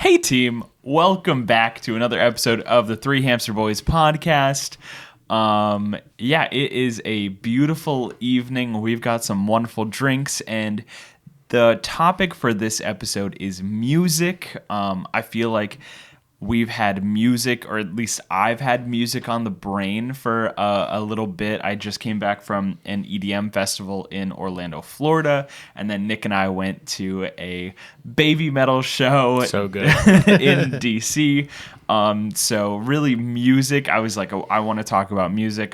Hey team, welcome back to another episode of the Three Hamster Boys podcast. It is a beautiful evening. We've got some wonderful drinks, and the topic for this episode is music. I feel like we've had music, or at least I've had music on the brain for a little bit. I just came back from an EDM festival in Orlando, Florida, and then Nick and I went to a baby metal show so good. in DC. So really music, I was like, I want to talk about music.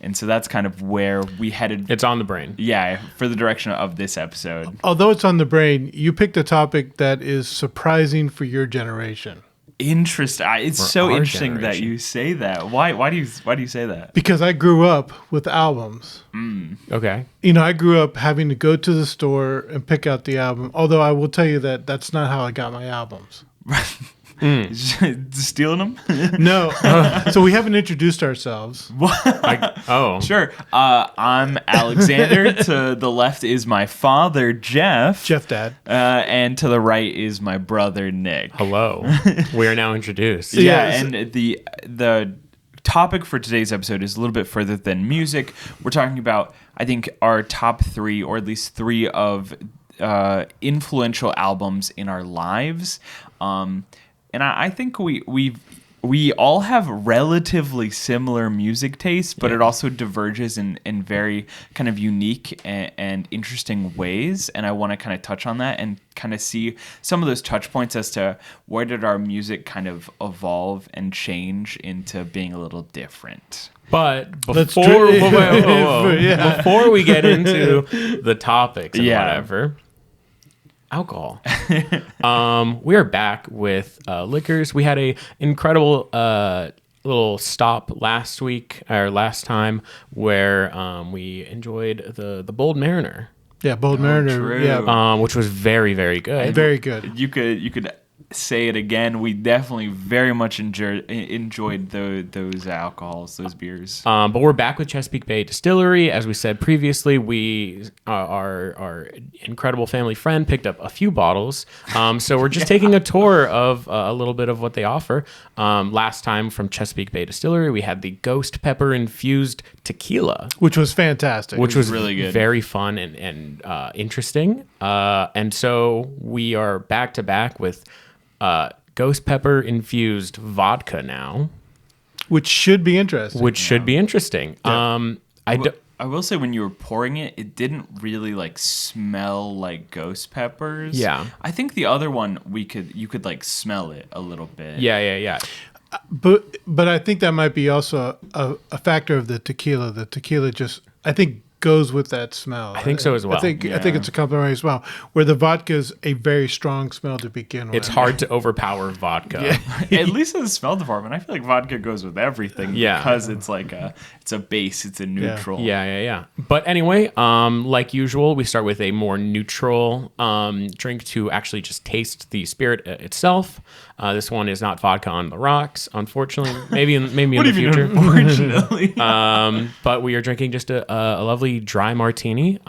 And so that's kind of where we headed. It's on the brain. Yeah, for the direction of this episode. Although it's on the brain, you picked a topic that is surprising for your generation. Interesting. It's For so our interesting that generation. you say that. Why do you say that? Because I grew up with albums. Okay. You know, I grew up having to go to the store and pick out the album. Although I will tell you that that's not how I got my albums. Stealing them? No. So we haven't introduced ourselves. Sure. I'm Alexander. To the left is my father, Jeff. Dad. And to the right is my brother, Nick. Hello. We are now introduced. Yeah, Yes. and the topic for today's episode is a little bit further than music. We're talking about, I think, our top three, or at least three of influential albums in our lives. And I think we all have relatively similar music tastes, but it also diverges in very kind of unique and interesting ways. And I want to kind of touch on that and kind of see some of those touch points as to where did our music kind of evolve and change into being a little different. But Let's before, try- whoa. Yeah. Before we get into the topics and whatever, alcohol. We are back with liquors. We had a incredible little stop last time where we enjoyed the Bold Mariner, Yeah, Bold Mariner. true. Yeah, which was very, very good. very good. You could say it again. We definitely very much enjoyed those alcohols, those beers. But we're back with Chesapeake Bay Distillery. As we said previously, our incredible family friend picked up a few bottles. So we're just taking a tour of a little bit of what they offer. Last time from Chesapeake Bay Distillery, we had the ghost pepper infused tequila, Which was fantastic. which was really good. very fun and interesting. And so we are back to back with ghost pepper infused vodka now, Which should be interesting. which should be interesting. I will say when you were pouring it, it didn't really like smell like ghost peppers. Yeah. I think the other one you could like smell it a little bit. Yeah. But I think that might be also a factor of the tequila. The tequila just, I think, goes with that smell. I think so as well. I think it's a complementary smell. Where the vodka is a very strong smell to begin with. It's hard to overpower vodka. At least in the smell department, I feel like vodka goes with everything. Yeah. Because it's like it's a base, it's a neutral. Yeah. But anyway, like usual, we start with a more neutral drink to actually just taste the spirit itself. This one is not vodka on the rocks, unfortunately. Maybe in the future. Unfortunately. But we are drinking just a lovely dry martini.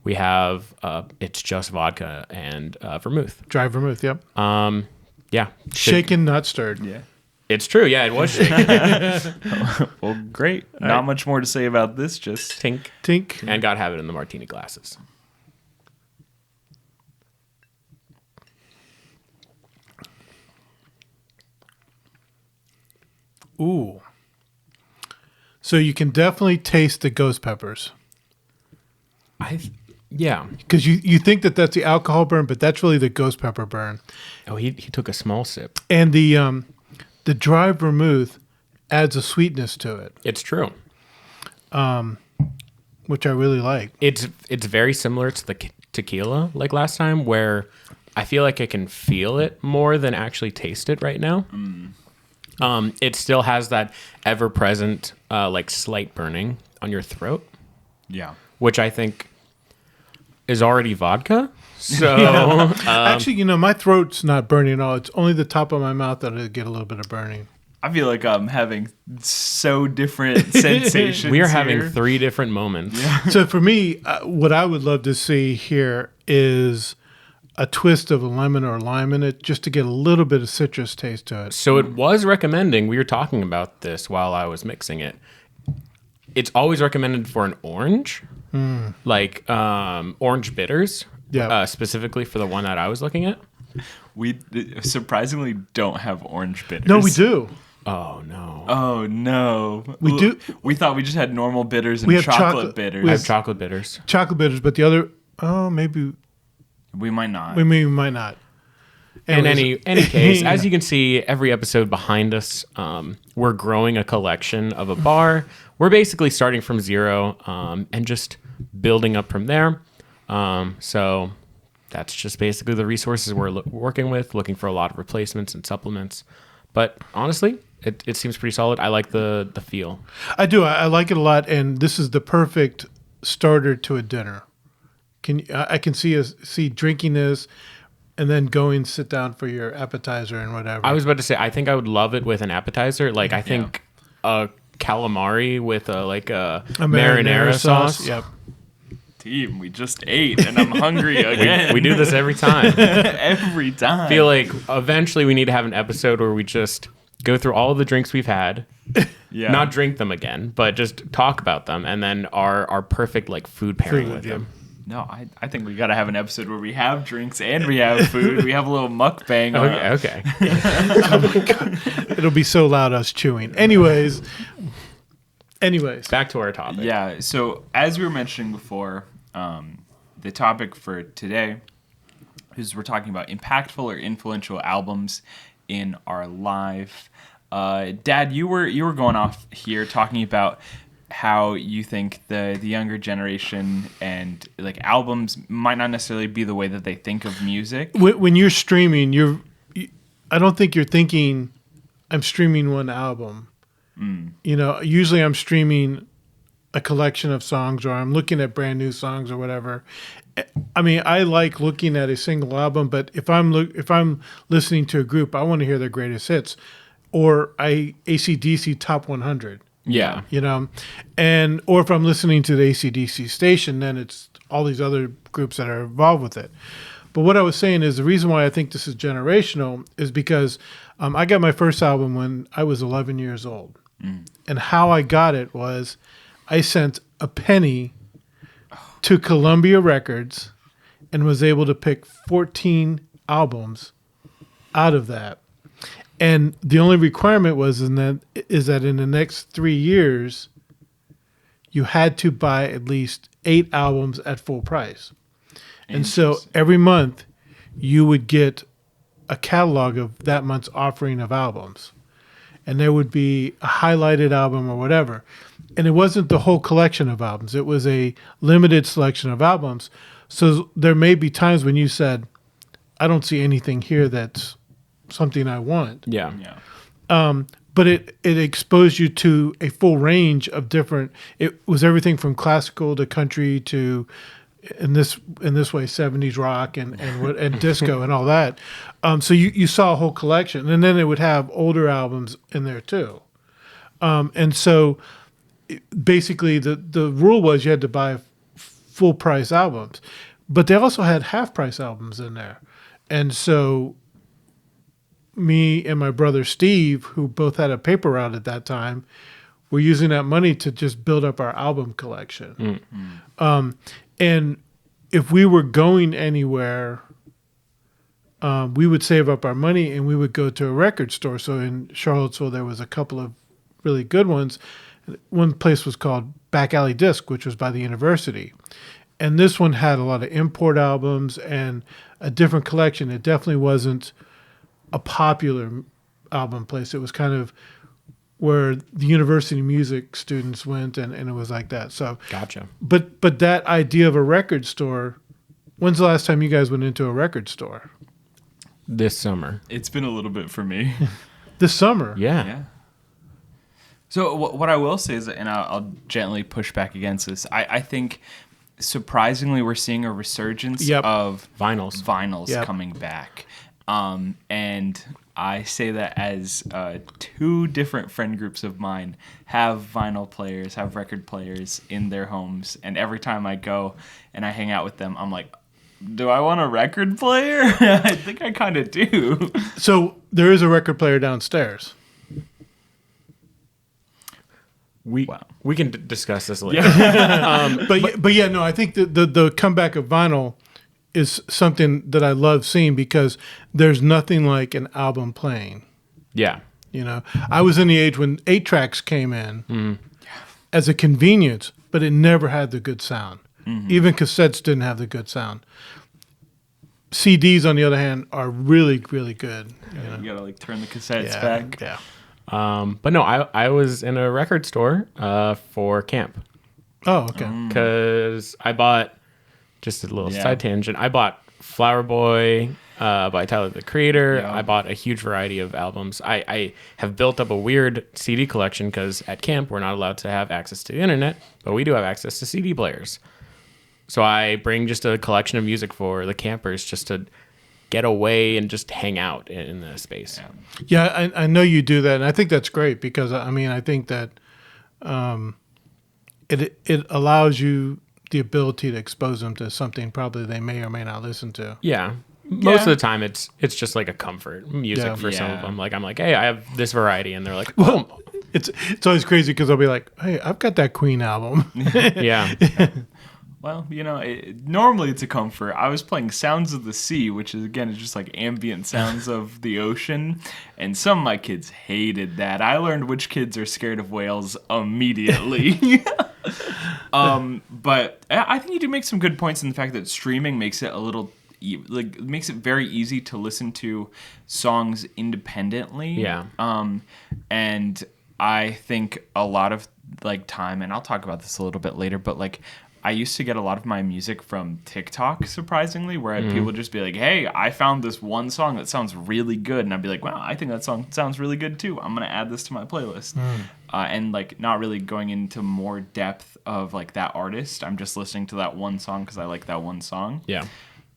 We have it's just vodka and vermouth. Dry vermouth, yep. Yeah, Shaken, not stirred. Yeah. it's true. Yeah, it was shaken. Well, great. Not much more to say about this. Just Tink. Tink. And gotta have it in the martini glasses. Ooh. So you can definitely taste the ghost peppers. Yeah. Because you think that that's the alcohol burn, but that's really the ghost pepper burn. Oh, he took a small sip. And the dry vermouth adds a sweetness to it, It's true. which I really like. It's very similar to the tequila like last time, where I feel like I can feel it more than actually taste it right now. It still has that ever-present like slight burning on your throat, yeah. which I think is already vodka. So Actually, my throat's not burning at all. It's only the top of my mouth that I get a little bit of burning. I feel like I'm having so different sensations. we are having here. 3 different moments. So for me, what I would love to see here is a twist of a lemon or lime in it just to get a little bit of citrus taste to it. So it was recommending, we were talking about this while I was mixing it. It's always recommended for an orange, like orange bitters, specifically for the one that I was looking at. We surprisingly don't have orange bitters. No, we do. Oh, no. Oh, no. We do. We thought we just had normal bitters and We have chocolate bitters. I have chocolate bitters. Chocolate bitters, but the other, maybe We might not. we might not. In Anyways. any case, as you can see, every episode behind us, we're growing a collection of a bar. We're basically starting from zero and just building up from there. So that's just basically the resources we're working with, looking for a lot of replacements and supplements. But honestly, it seems pretty solid. I like the feel. I do. I like it a lot, and this is the perfect starter to a dinner. I can see drinking this, and then going sit down for your appetizer and whatever. I was about to say, I think I would love it with an appetizer. Like I think a calamari with a marinara sauce. Yep. Team, we just ate, and I'm hungry again. We do this every time. Every time. I feel like eventually we need to have an episode where we just go through all of the drinks we've had, not drink them again, but just talk about them, and then our perfect like food pairing with them. No, I think we got to have an episode where we have drinks and we have food. We have a little mukbang. Okay. It'll be so loud us chewing. Anyways. Back to our topic. Yeah, so as we were mentioning before, the topic for today is we're talking about impactful or influential albums in our life. Dad, you were going off here talking about how you think the younger generation and like albums might not necessarily be the way that they think of music. When you're streaming, I don't think you're thinking, I'm streaming one album. You know, usually I'm streaming a collection of songs, or I'm looking at brand new songs or whatever. I mean, I like looking at a single album, but if I'm listening to a group, I want to hear their greatest hits, or AC/DC Top 100. Yeah. You know, or if I'm listening to the AC/DC station, then it's all these other groups that are involved with it. But what I was saying is the reason why I think this is generational is because I got my first album when I was 11 years old. And how I got it was I sent a penny to Columbia Records and was able to pick 14 albums out of that. And the only requirement is that in the next 3 years, you had to buy at least 8 albums at full price. And so every month you would get a catalog of that month's offering of albums. And there would be a highlighted album or whatever. And it wasn't the whole collection of albums. It was a limited selection of albums. So there may be times when you said, I don't see anything here that's something I want. Yeah. But it exposed you to a full range of different. It was everything from classical to country to in this way 70s rock and disco and all that. So you saw a whole collection, and then it would have older albums in there too. And so basically the rule was you had to buy full price albums, but they also had half price albums in there. And so me and my brother Steve, who both had a paper route at that time, were using that money to just build up our album collection. And if we were going anywhere, we would save up our money and we would go to a record store. So in Charlottesville, there was a couple of really good ones. One place was called Back Alley Disc, which was by the university. And this one had a lot of import albums and a different collection. It definitely wasn't a popular album place. It was kind of where the university music students went, and it was like that. So Gotcha. But that idea of a record store, when's the last time you guys went into a record store? This summer. It's been a little bit for me. This summer? Yeah. So what I will say is, and I'll gently push back against this, I think surprisingly we're seeing a resurgence of vinyls coming back. And I say that as 2 different friend groups of mine have vinyl players, have record players in their homes. And every time I go and I hang out with them, I'm like, do I want a record player? I think I kind of do. So there is a record player downstairs. We can discuss this later. But yeah, no, I think the comeback of vinyl is something that I love seeing because there's nothing like an album playing. Yeah. You know, I was in the age when 8-tracks came in as a convenience, but it never had the good sound. Even cassettes didn't have the good sound. CDs, on the other hand, are really, really good. You gotta like turn the cassettes back. Yeah. But no, I was in a record store for camp. Oh, okay. Because I bought, just a little side tangent, I bought Flower Boy by Tyler, the Creator. Yeah. I bought a huge variety of albums. I have built up a weird CD collection because at camp, we're not allowed to have access to the internet, but we do have access to CD players. So I bring just a collection of music for the campers just to get away and just hang out in the space. Yeah, I know you do that, and I think that's great because, I mean, I think that it allows you the ability to expose them to something probably they may or may not listen to. Yeah. Most of the time, it's just like a comfort music for some of Yeah. them. Like I'm like, hey, I have this variety, and they're like, Well, it's always crazy because I'll be like, hey, I've got that Queen album. yeah, Well, you know, normally it's a comfort. I was playing Sounds of the Sea, which is, again, is just like ambient sounds of the ocean. And some of my kids hated that. I learned which kids are scared of whales immediately. But I think you do make some good points in the fact that streaming makes it a little, makes it very easy to listen to songs independently. Yeah. And I think a lot of like time, and I'll talk about this a little bit later, but like I used to get a lot of my music from TikTok, surprisingly, where people would just be like, hey, I found this one song that sounds really good. And I'd be like, wow, I think that song sounds really good too. I'm going to add this to my playlist. And like not really going into more depth of like that artist. I'm just listening to that one song because I like that one song. yeah,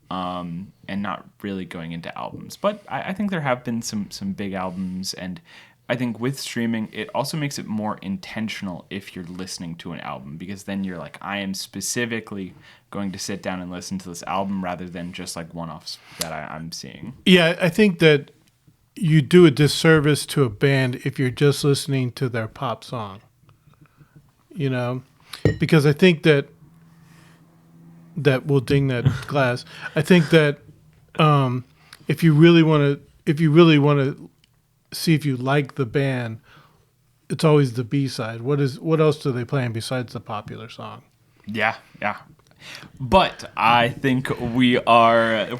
And not really going into albums. But I think there have been some big albums, and I think with streaming, it also makes it more intentional if you're listening to an album, because then you're like, I am specifically going to sit down and listen to this album rather than just like one-offs that I'm seeing. Yeah, I think that you do a disservice to a band if you're just listening to their pop song. You know, because I think that we'll ding that glass. I think that if you really want to see if you like the band, it's always the B-side. What else are they playing besides the popular song? Yeah. But I think we're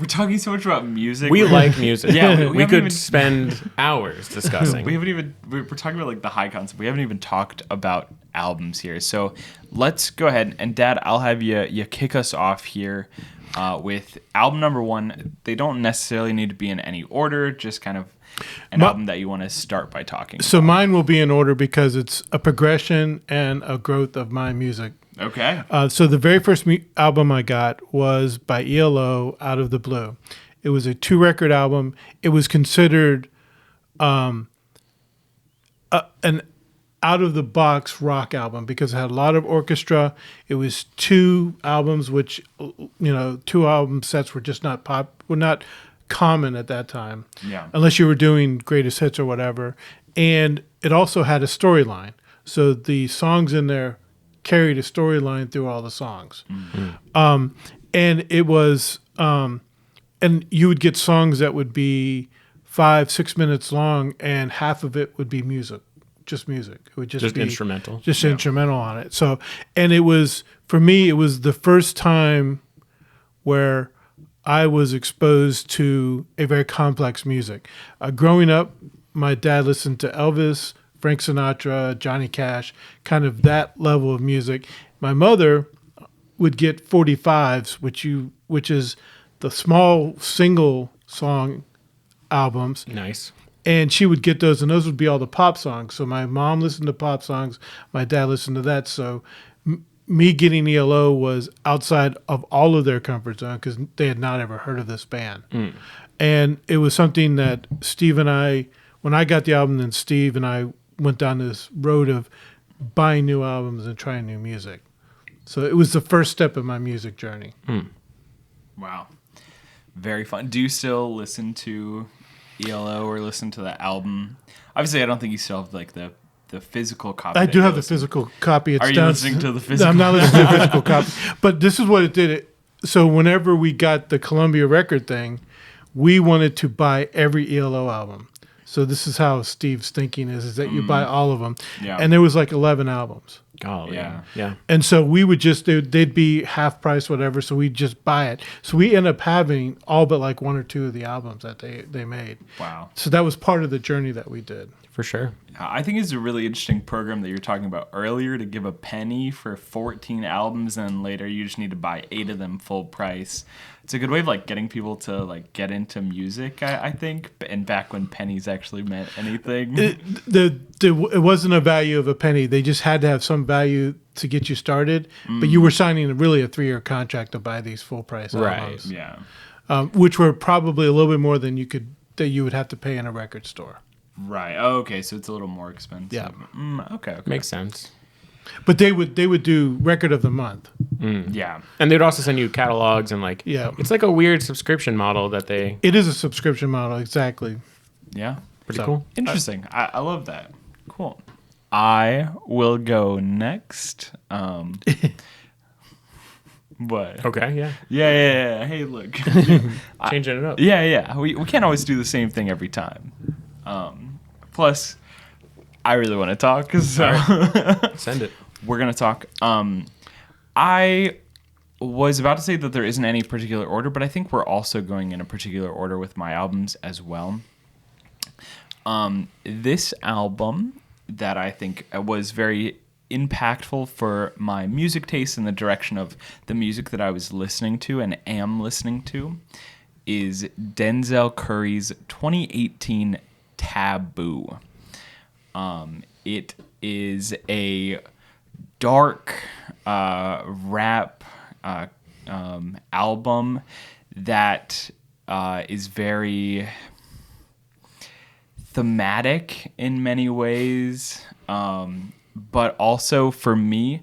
talking so much about music. we like music. Yeah, we could spend hours discussing. we're talking about like the high concept. We haven't even talked about albums here. So let's go ahead, and Dad, I'll have you kick us off here with album number 1. They don't necessarily need to be in any order, just kind of an album that you want to start by talking So about. mine will be in order because it's a progression and a growth of my music. Okay. So the very first album I got was by ELO, Out of the Blue. It was a 2-record album. It was considered an out-of-the-box rock album because it had a lot of orchestra. It was 2 albums, which 2 album sets were just not common at that time. Yeah. Unless you were doing greatest hits or whatever. And it also had a storyline. So the songs in there carried a storyline through all the songs. And it was, and you would get songs that would be 5-6 minutes long, and half of it would be music, just music. It would just be instrumental. just instrumental on it. So, and it was, for me, it was the first time where I was exposed to a very complex music. Growing up, my dad listened to Elvis, Frank Sinatra, Johnny Cash, kind of that level of music. My mother would get 45s, which is the small single song albums, Nice. and she would get those, and those would be all the pop songs. So my mom listened to pop songs, my dad listened to that. So me getting ELO was outside of all of their comfort zone because they had not ever heard of this band. And it was something that Steve and I, when I got the album, then Steve and I went down this road of buying new albums and trying new music. So it was the first step of my music journey. Wow. Very fun. Do you still listen to ELO or listen to the album? Obviously, I don't think you still have like the physical copy. I that do you have the listen- physical copy. It's Are you down- listening to the physical? I'm not listening to the physical copy. But this is what it did. So whenever we got the Columbia record thing, we wanted to buy every ELO album. So this is how Steve's thinking is that you buy all of them. Yeah. And there was like 11 albums. Golly. Yeah. Yeah. And so we would just, they'd be half price, whatever. So we'd just buy it. So we end up having all but like one or two of the albums that they made. Wow. So that was part of the journey that we did. For sure. I think it's a really interesting program that you were talking about earlier, to give a penny for 14 albums and later you just need to buy 8 of them full price. It's a good way of like getting people to like get into music, I think. And back when pennies actually meant anything. It wasn't a value of a penny. They just had to have some value to get you started. But you were signing really a 3-year contract to buy these full price albums. Yeah. Which were probably a little bit more than you would have to pay in a record store. Right. Oh, okay. So it's a little more expensive. Yeah. Okay. Makes sense. But they would do record of the month. Yeah. And they'd also send you catalogs and like, Yeah. it's like a weird subscription model that they, It is a subscription model, exactly. Yeah. pretty So- cool. Interesting. I love that. Cool. I will go next. What? Okay. Yeah. Yeah. Hey, look. Changing it up. Yeah. We can't always do the same thing every time. Plus, I really want to talk, so Send it. we're gonna talk. I was about to say that there isn't any particular order, but I think we're also going in a particular order with my albums as well. This album that I think was very impactful for my music taste and the direction of the music that I was listening to and am listening to is Denzel Curry's 2018 Taboo. It is a dark rap album that is very thematic in many ways, but also for me,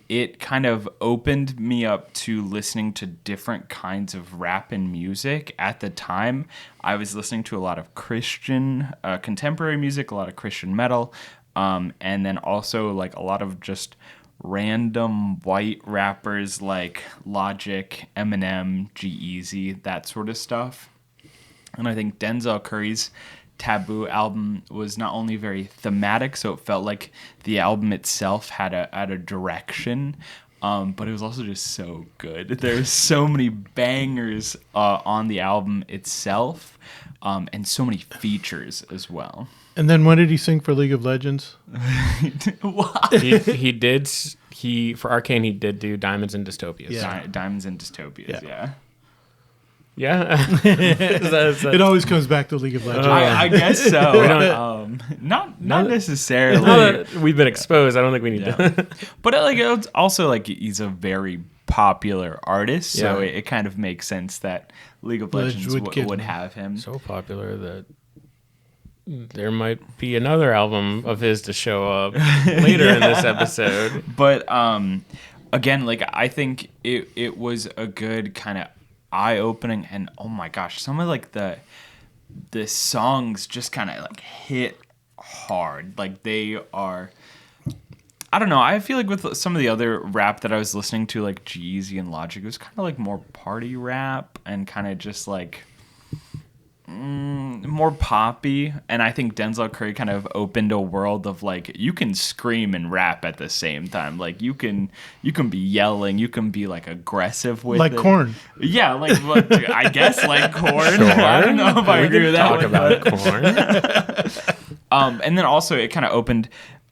it kind of opened me up to listening to different kinds of rap and music. At the time, I was listening to a lot of Christian contemporary music, a lot of Christian metal, and then also like a lot of just random white rappers like Logic, Eminem, G-Eazy, that sort of stuff. And I think Denzel Curry's Taboo album was not only very thematic, so it felt like the album itself had a direction, but it was also just so good. There's so many bangers on the album itself, and so many features as well. And then when did he sing for League of Legends? he did for Arcane he did do Diamonds and Dystopias. Yeah. Diamonds and Dystopias, yeah. Yeah. It always comes back to League of Legends. I guess so. Not necessarily. Now that we've been exposed, I don't think we need to. But it's also like he's a very popular artist, so Yeah. it kind of makes sense that League of Legends Legends would would get- have him. So popular that there might be another album of his to show up later in this episode. But again, like I think it was a good kind of eye-opening, and oh my gosh, some of like the songs just kind of like hit hard. Like they are, I don't know, I feel like with some of the other rap that I was listening to, like G-Eazy and Logic, it was kind of like more party rap and kind of just like more poppy. And I think Denzel Curry kind of opened a world of like you can scream and rap at the same time. Like you can be yelling, you can be like aggressive with like it. Korn. Yeah, like I guess like Korn. I don't know if I we agree with could that talk one, about Korn. and then also it kind of opened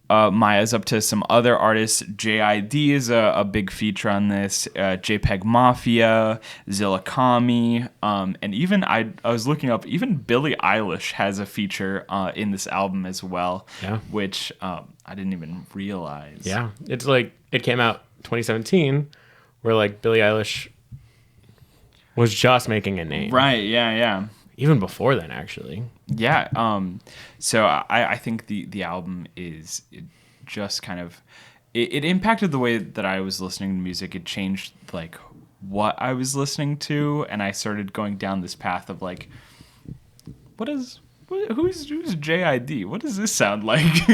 my eyes up to some other artists. JID is a big feature on this. JPEG Mafia, Zilla Kami, and even I was looking up. Even Billie Eilish has a feature in this album as well. Yeah. Which I didn't even realize. Yeah, it's like it came out 2017, where like Billie Eilish was just making a name. Right. Yeah. Even before then, actually. Yeah. So I think the album is just kind of it impacted the way that I was listening to music. It changed like what I was listening to, and I started going down this path of like, who's JID? What does this sound like?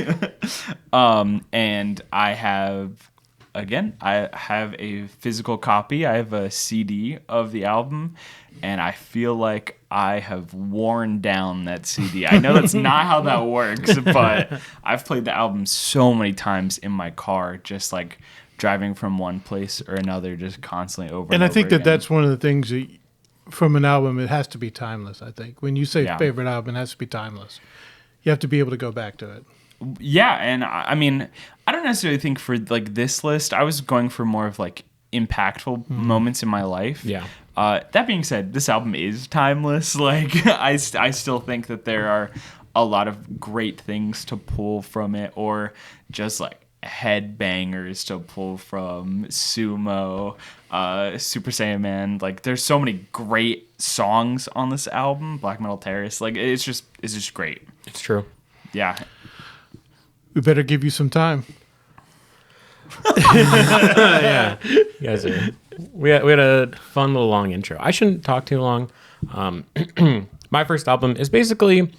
And I have a physical copy. I have a CD of the album, and I feel like I have worn down that CD. I know that's not how that works, but I've played the album so many times in my car, just like driving from one place or another, just constantly over and I over think that again. that's one of the things that, from an album, it has to be timeless. I think when you say favorite album, it has to be timeless. You have to be able to go back to it. Yeah, and I mean, I don't necessarily think for like this list, I was going for more of like impactful moments in my life. Yeah. That being said, this album is timeless. Like I still think that there are a lot of great things to pull from it, or just like headbangers to pull from Sumo, Super Saiyan Man. Like there's so many great songs on this album, Black Metal Terrace. Like it's just great. It's true. Yeah. We better give you some time. Yeah, you guys are. We had a fun little long intro. I shouldn't talk too long. My first album is basically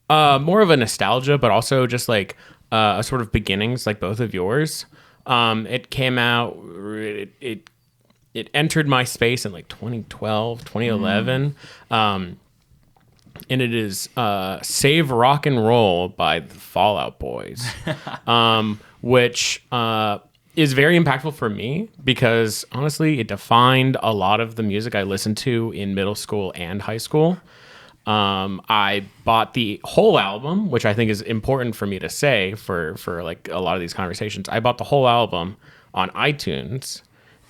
more of a nostalgia, but also just like a sort of beginnings, like both of yours. It came out. It entered my space in like 2012, 2011. And it is Save Rock and Roll by the Fall Out Boys, which is very impactful for me because, honestly, it defined a lot of the music I listened to in middle school and high school. I bought the whole album, which I think is important for me to say for like a lot of these conversations. I bought the whole album on iTunes,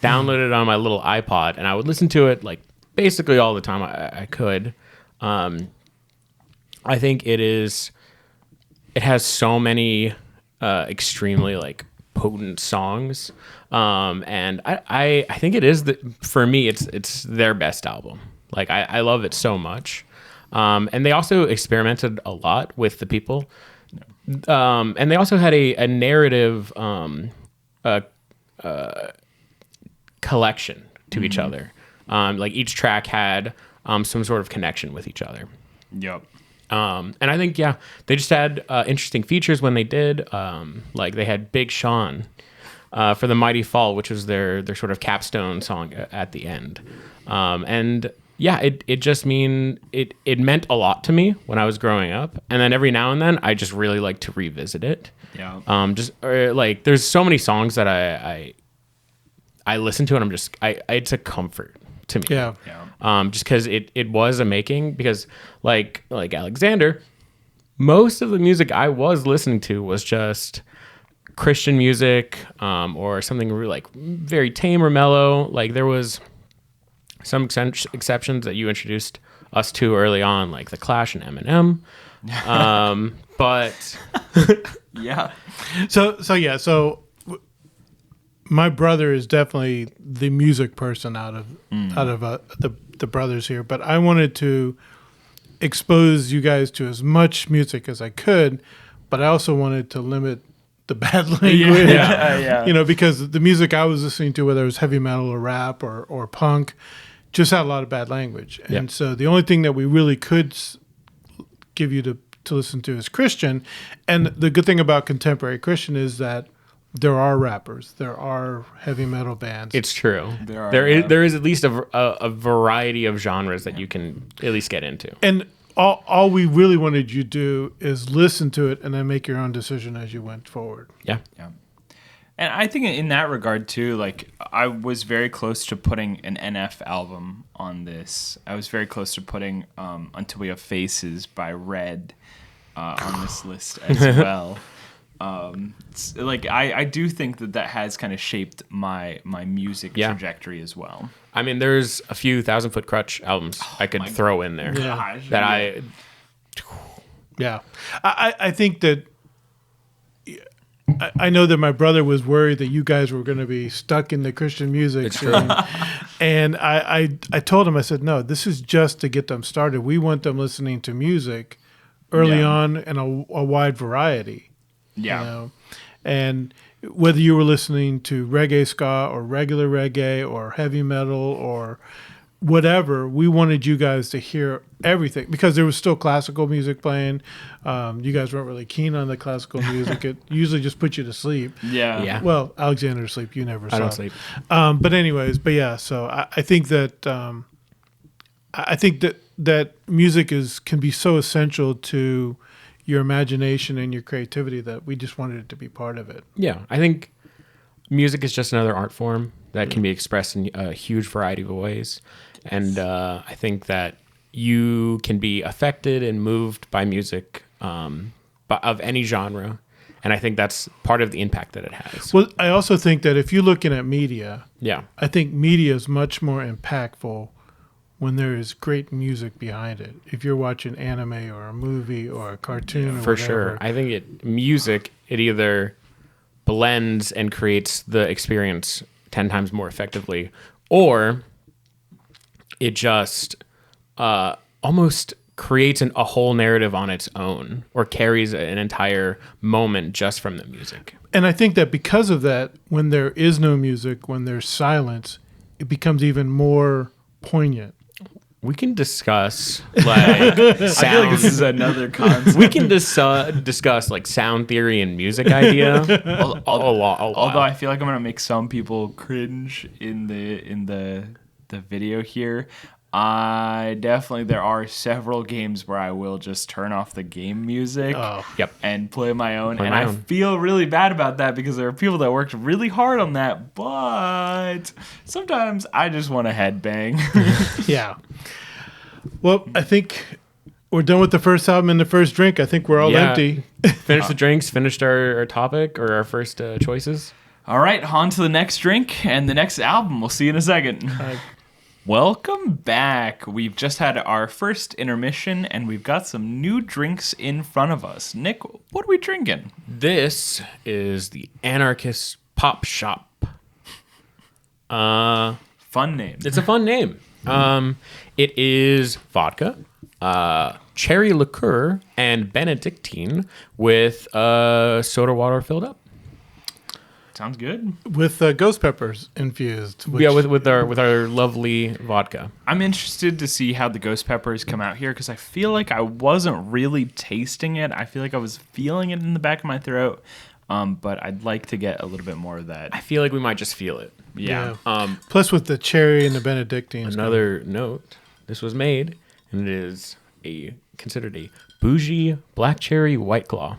downloaded it on my little iPod, and I would listen to it like basically all the time I could. I think it has so many extremely like potent songs, and I think it is for me it's their best album. Like I love it so much, and they also experimented a lot with the people, and they also had a narrative collection to each other. Like each track had some sort of connection with each other. Yep. And I think, they just had interesting features when they did. Like they had Big Sean for The Mighty Fall, which was their sort of capstone song at the end. And yeah, it just it meant a lot to me when I was growing up. And then every now and then I just really like to revisit it. Yeah. Like there's so many songs that I listen to and it's a comfort to me. Yeah. Just because it was a making, because like Alexander, most of the music I was listening to was just Christian music, or something really like very tame or mellow. Like there was some exceptions that you introduced us to early on, like The Clash and Eminem. But Yeah. So my brother is definitely the music person out of the brothers here, but I wanted to expose you guys to as much music as I could, but I also wanted to limit the bad language. Yeah. You know, because the music I was listening to, whether it was heavy metal or rap or punk, just had a lot of bad language. And so the only thing that we really could give you to listen to is Christian. And the good thing about contemporary Christian is that there are rappers, there are heavy metal bands. it's true. There is at least a variety of genres that you can at least get into. And all we really wanted you to do is listen to it and then make your own decision as you went forward. Yeah. Yeah. And I think in that regard too, like I was very close to putting an NF album on this. I was very close to putting Until We Have Faces by Red on this list as well. Like I do think that has kind of shaped my music trajectory as well. I mean, there's a few 1,000 Foot Crutch albums I could throw in there Yeah. I think that I know that my brother was worried that you guys were going to be stuck in the Christian music scene. And I told him, I said, no, this is just to get them started. We want them listening to music early on and a wide variety. Yeah. You know? And whether you were listening to reggae ska or regular reggae or heavy metal or whatever, we wanted you guys to hear everything because there was still classical music playing. You guys weren't really keen on the classical music. It usually just put you to sleep. Yeah. Well, Alexander to sleep. You never. I don't sleep. But anyways, so I think that that music can be so essential to your imagination and your creativity that we just wanted it to be part of it. Yeah, I think music is just another art form that can be expressed in a huge variety of ways. And I think that you can be affected and moved by music of any genre. And I think that's part of the impact that it has. Well, I also think that if you're looking at media, Yeah. I think media is much more impactful when there is great music behind it. If you're watching anime or a movie or a cartoon or For whatever. sure. I think it either blends and creates the experience 10 times more effectively, or it just almost creates a whole narrative on its own, or carries an entire moment just from the music. And I think that because of that, when there is no music, when there's silence, it becomes even more poignant. We can discuss like sound. I feel like this is another concept. We can discuss like sound theory and music idea a lot. Although I feel like I'm gonna make some people cringe in the video here. There are several games where I will just turn off the game music Yep. and play my own. Play and my I own. feel really bad about that because there are people that worked really hard on that, but sometimes I just want to headbang. Yeah. Well, I think we're done with the first album and the first drink. I think we're all Yeah. empty. Finished the drinks, finished our topic or our first choices. All right, on to the next drink and the next album. We'll see you in a second. Welcome back. We've just had our first intermission and we've got some new drinks in front of us. Nick, what are we drinking? This is the Anarchist Pop Shop. Fun name. It's a fun name. It is vodka, cherry liqueur, and Benedictine with soda water filled up. Sounds good. With ghost peppers infused. Which, Yeah, with our lovely vodka. I'm interested to see how the ghost peppers come out here because I feel like I wasn't really tasting it. I feel like I was feeling it in the back of my throat, but I'd like to get a little bit more of that. I feel like we might just feel it. Yeah. Plus with the cherry and the Benedictine. Another note: this was made, and it is considered a bougie black cherry white claw.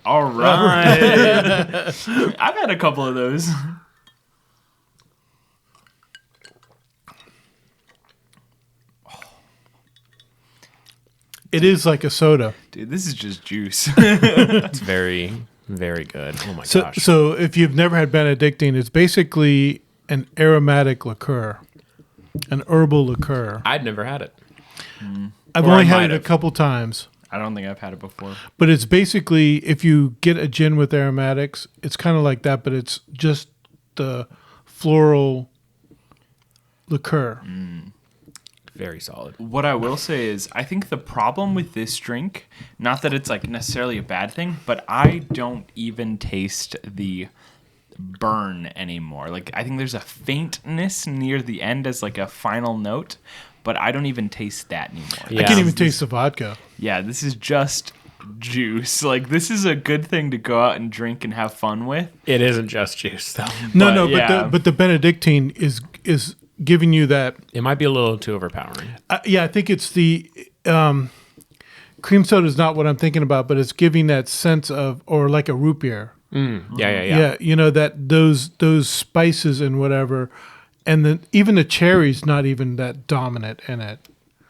All right. I've had a couple of those. It is like a soda. Dude, this is just juice. It's very, very good. Oh my gosh. So if you've never had Benedictine, it's basically an aromatic liqueur, an herbal liqueur. I'd never had it. I've Or I only had might it a have. couple times. I don't think I've had it before. But it's basically, if you get a gin with aromatics, it's kind of like that, but it's just the floral liqueur. Very solid. What I will say is, I think the problem with this drink, not that it's like necessarily a bad thing, but I don't even taste the burn anymore. Like, I think there's a faintness near the end as like a final note, but I don't even taste that anymore. Yeah. I can't even taste the vodka. Yeah, this is just juice. Like, this is a good thing to go out and drink and have fun with. It isn't just juice though. No, yeah. but the Benedictine is giving you that. It might be a little too overpowering. Yeah, I think it's the cream soda is not what I'm thinking about, but it's giving that sense of, or like a root beer. Yeah. You know, that those spices and whatever, and then even the cherry's not even that dominant in it.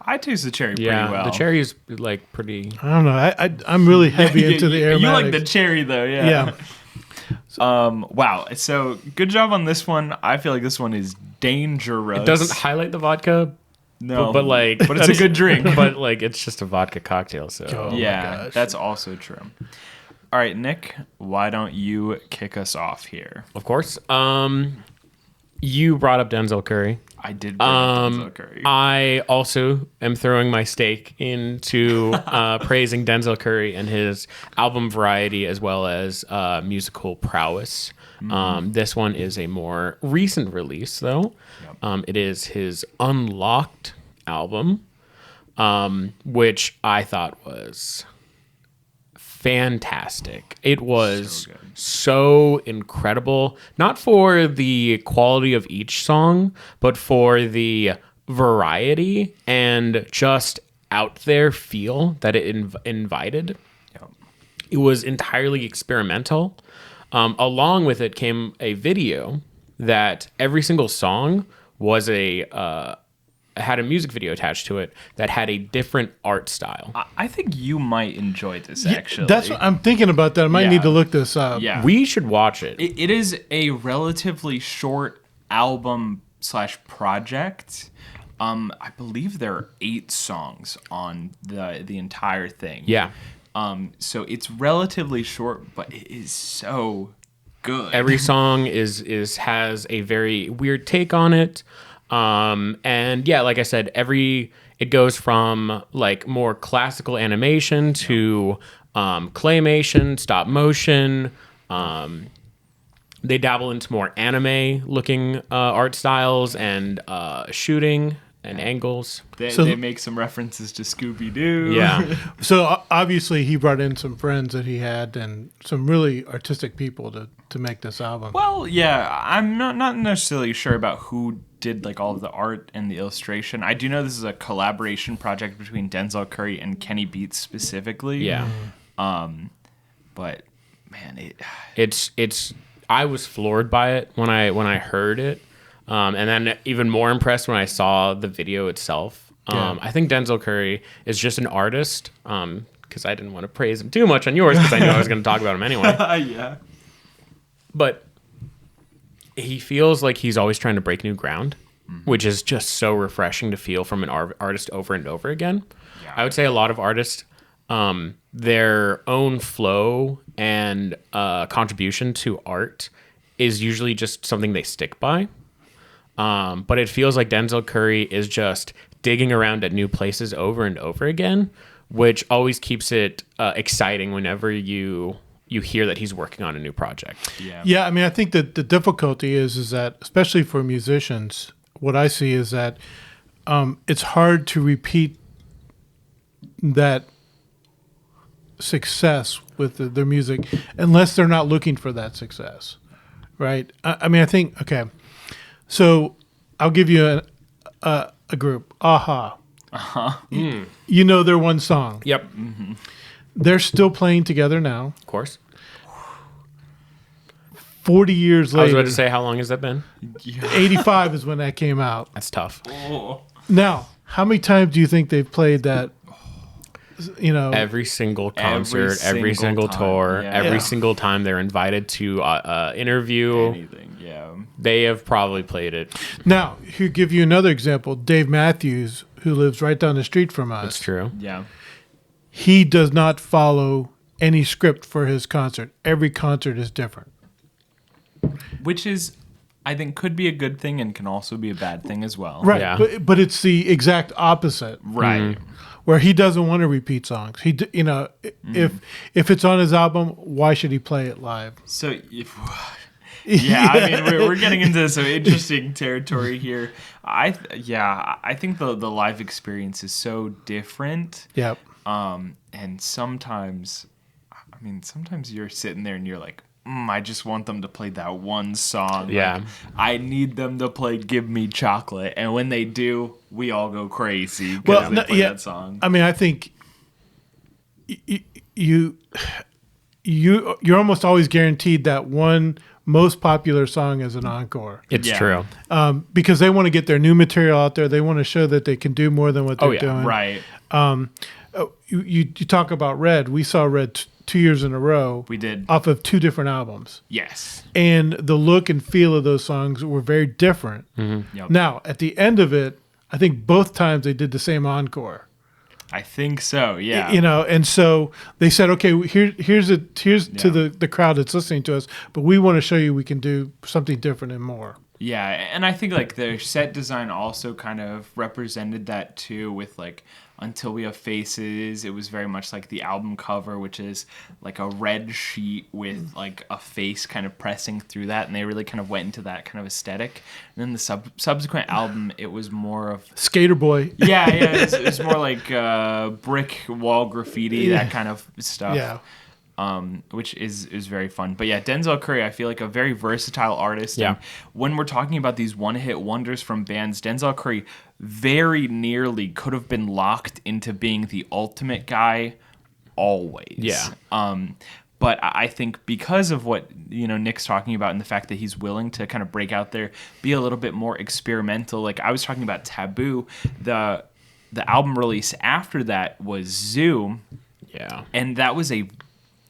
I taste the cherry pretty Yeah, well. the cherry is like pretty. I don't know. I'm really heavy into the aromatics. You like the cherry though, yeah. Yeah. Wow. So good job on this one. I feel like this one is dangerous. It doesn't highlight the vodka, no, but it's a good drink. But like, it's just a vodka cocktail. So Oh my yeah, gosh. that's also true. All right, Nick, why don't you kick us off here? of course, you brought up Denzel Curry. I did bring up Denzel Curry. I also am throwing my stake into praising Denzel Curry and his album variety as well as musical prowess. This one is a more recent release, though. It is his Unlocked album, which I thought was fantastic. It was so incredible, not for the quality of each song, but for the variety and just out there feel that it invited. It was entirely experimental. Along with it came a video that every single song was had a music video attached to it that had a different art style. I think you might enjoy this, actually. That's what I'm thinking about. That I might need to look this up. Yeah, we should watch it. It is a relatively short album / project. I believe there are 8 songs on the entire thing. Yeah. So it's relatively short, but it is so good. Every song has a very weird take on it. And yeah, like I said, it goes from like more classical animation to claymation, stop motion. They dabble into more anime looking art styles and shooting and angles. They make some references to Scooby-Doo. Yeah. So obviously he brought in some friends that he had and some really artistic people to make this album. Well, yeah, I'm not necessarily sure about who did like all of the art and the illustration. I do know this is a collaboration project between Denzel Curry and Kenny Beats specifically. Yeah. But man, it's I was floored by it when I heard it. And then even more impressed when I saw the video itself. I think Denzel Curry is just an artist. Because I didn't want to praise him too much on yours because I knew I was going to talk about him anyway. Yeah. But he feels like he's always trying to break new ground, which is just so refreshing to feel from an artist over and over again. Yeah. I would say a lot of artists, their own flow and contribution to art is usually just something they stick by. But it feels like Denzel Curry is just digging around at new places over and over again, which always keeps it exciting whenever you hear that he's working on a new project. Yeah. I mean, I think that the difficulty is that, especially for musicians, what I see is that it's hard to repeat that success with their music unless they're not looking for that success, right? I mean, I think, okay, so I'll give you a group, Aha. You know their one song. Yep. Mm-hmm. They're still playing together now. Of course. 40 years later. I was about to say, how long has that been? 85 is when that came out. That's tough. Now, how many times do you think they've played that? You know, every single concert, every single tour, every single time they're invited to interview. Anything, yeah. They have probably played it. Now, he'll give you another example. Dave Matthews, who lives right down the street from us. That's true. Yeah. He does not follow any script for his concert. Every concert is different. Which is, I think, could be a good thing and can also be a bad thing as well. Right. Yeah. But it's the exact opposite. Right. Where he doesn't want to repeat songs. If it's on his album, why should he play it live? So, I mean, we're getting into some interesting territory here. I think the live experience is so different. Yep. And sometimes you're sitting there and you're like, I just want them to play that one song. Yeah. Like, I need them to play Give Me Chocolate. And when they do, we all go crazy because they play that song. I mean, I think you're almost always guaranteed that one most popular song as an encore. It's true. Because they want to get their new material out there. They want to show that they can do more than what they're doing. Right. You talk about Red. We saw Red 2 years in a row. We did. Off of 2 different albums. Yes. And the look and feel of those songs were very different. Mm-hmm. Yep. Now, at the end of it, I think both times they did the same encore. I think so, yeah. And so they said, okay, here's to the crowd that's listening to us, but we want to show you we can do something different and more. Yeah, and I think like their set design also kind of represented that too with like Until We Have Faces. It was very much like the album cover, which is like a red sheet with like a face kind of pressing through that, and they really kind of went into that kind of aesthetic. And then the subsequent album, it was more of Skater Boy. yeah, it was more like brick wall graffiti, that kind of stuff. Yeah. Which is very fun. But yeah, Denzel Curry, I feel like a very versatile artist. Yeah. And when we're talking about these one-hit wonders from bands, Denzel Curry very nearly could have been locked into being the ultimate guy always. Yeah. But I think because of what Nick's talking about and the fact that he's willing to kind of break out there, be a little bit more experimental. Like I was talking about Taboo, the album release after that was Zoo. Yeah. And that was a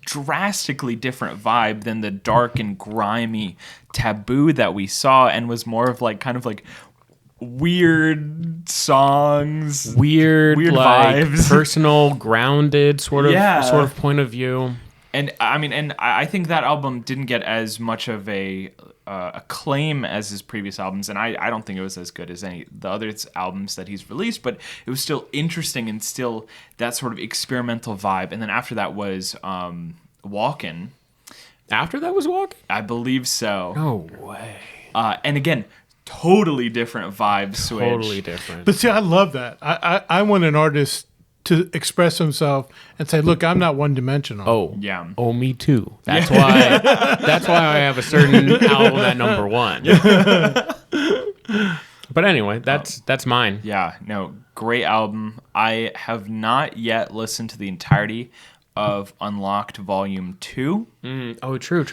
drastically different vibe than the dark and grimy Taboo that we saw, and was more of like kind of like weird songs, weird like vibes, personal, grounded sort of point of view. And I think that album didn't get as much of a acclaim as his previous albums, and I don't think it was as good as any the other albums that he's released, but it was still interesting and still that sort of experimental vibe. And then after that was Walkin'. After that was Walkin'? I believe so. No way. And again, totally different vibe switch. Totally different. But see, I love that. I want an artist to express himself and say, look, I'm not one dimensional. Oh, yeah. Oh, me too. That's why I have a certain album at number 1. But anyway, that's mine. Yeah, no, great album. I have not yet listened to the entirety of Unlocked Volume 2. Oh, true.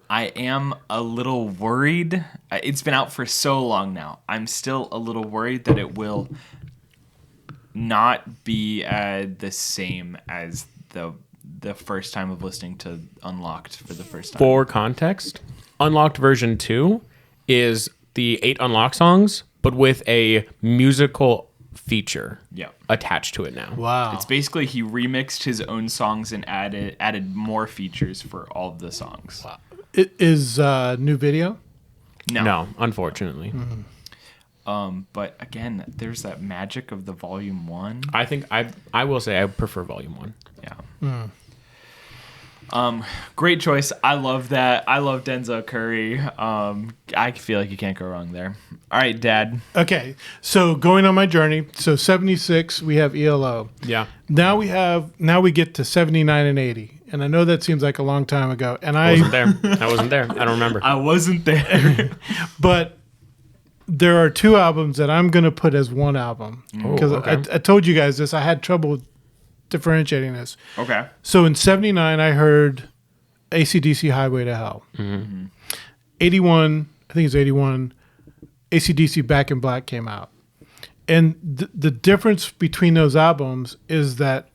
I am a little worried. It's been out for so long now. I'm still a little worried that it will not be the same as the first time of listening to Unlocked for the first time. For context, Unlocked version 2 is the 8 Unlocked songs, but with a musical feature attached to it now. Wow. It's basically he remixed his own songs and added more features for all of the songs. Wow. It is new video? No, unfortunately. Mm-hmm. But again, there's that magic of the Volume 1. I think I will say I prefer Volume 1. Yeah. Great choice. I love that. I love Denzel Curry. I feel like you can't go wrong there. All right, Dad. Okay, so going on my journey. So 76, we have ELO. Yeah. Now we get to 79 and 80. And I know that seems like a long time ago. And I wasn't there. I don't remember. I wasn't there. But there are 2 albums that I'm going to put as one album. Because I told you guys this. I had trouble differentiating this. Okay. So in 79, I heard AC/DC Highway to Hell. Mm-hmm. 81, I think it's 81, AC/DC Back in Black came out. And the difference between those albums is that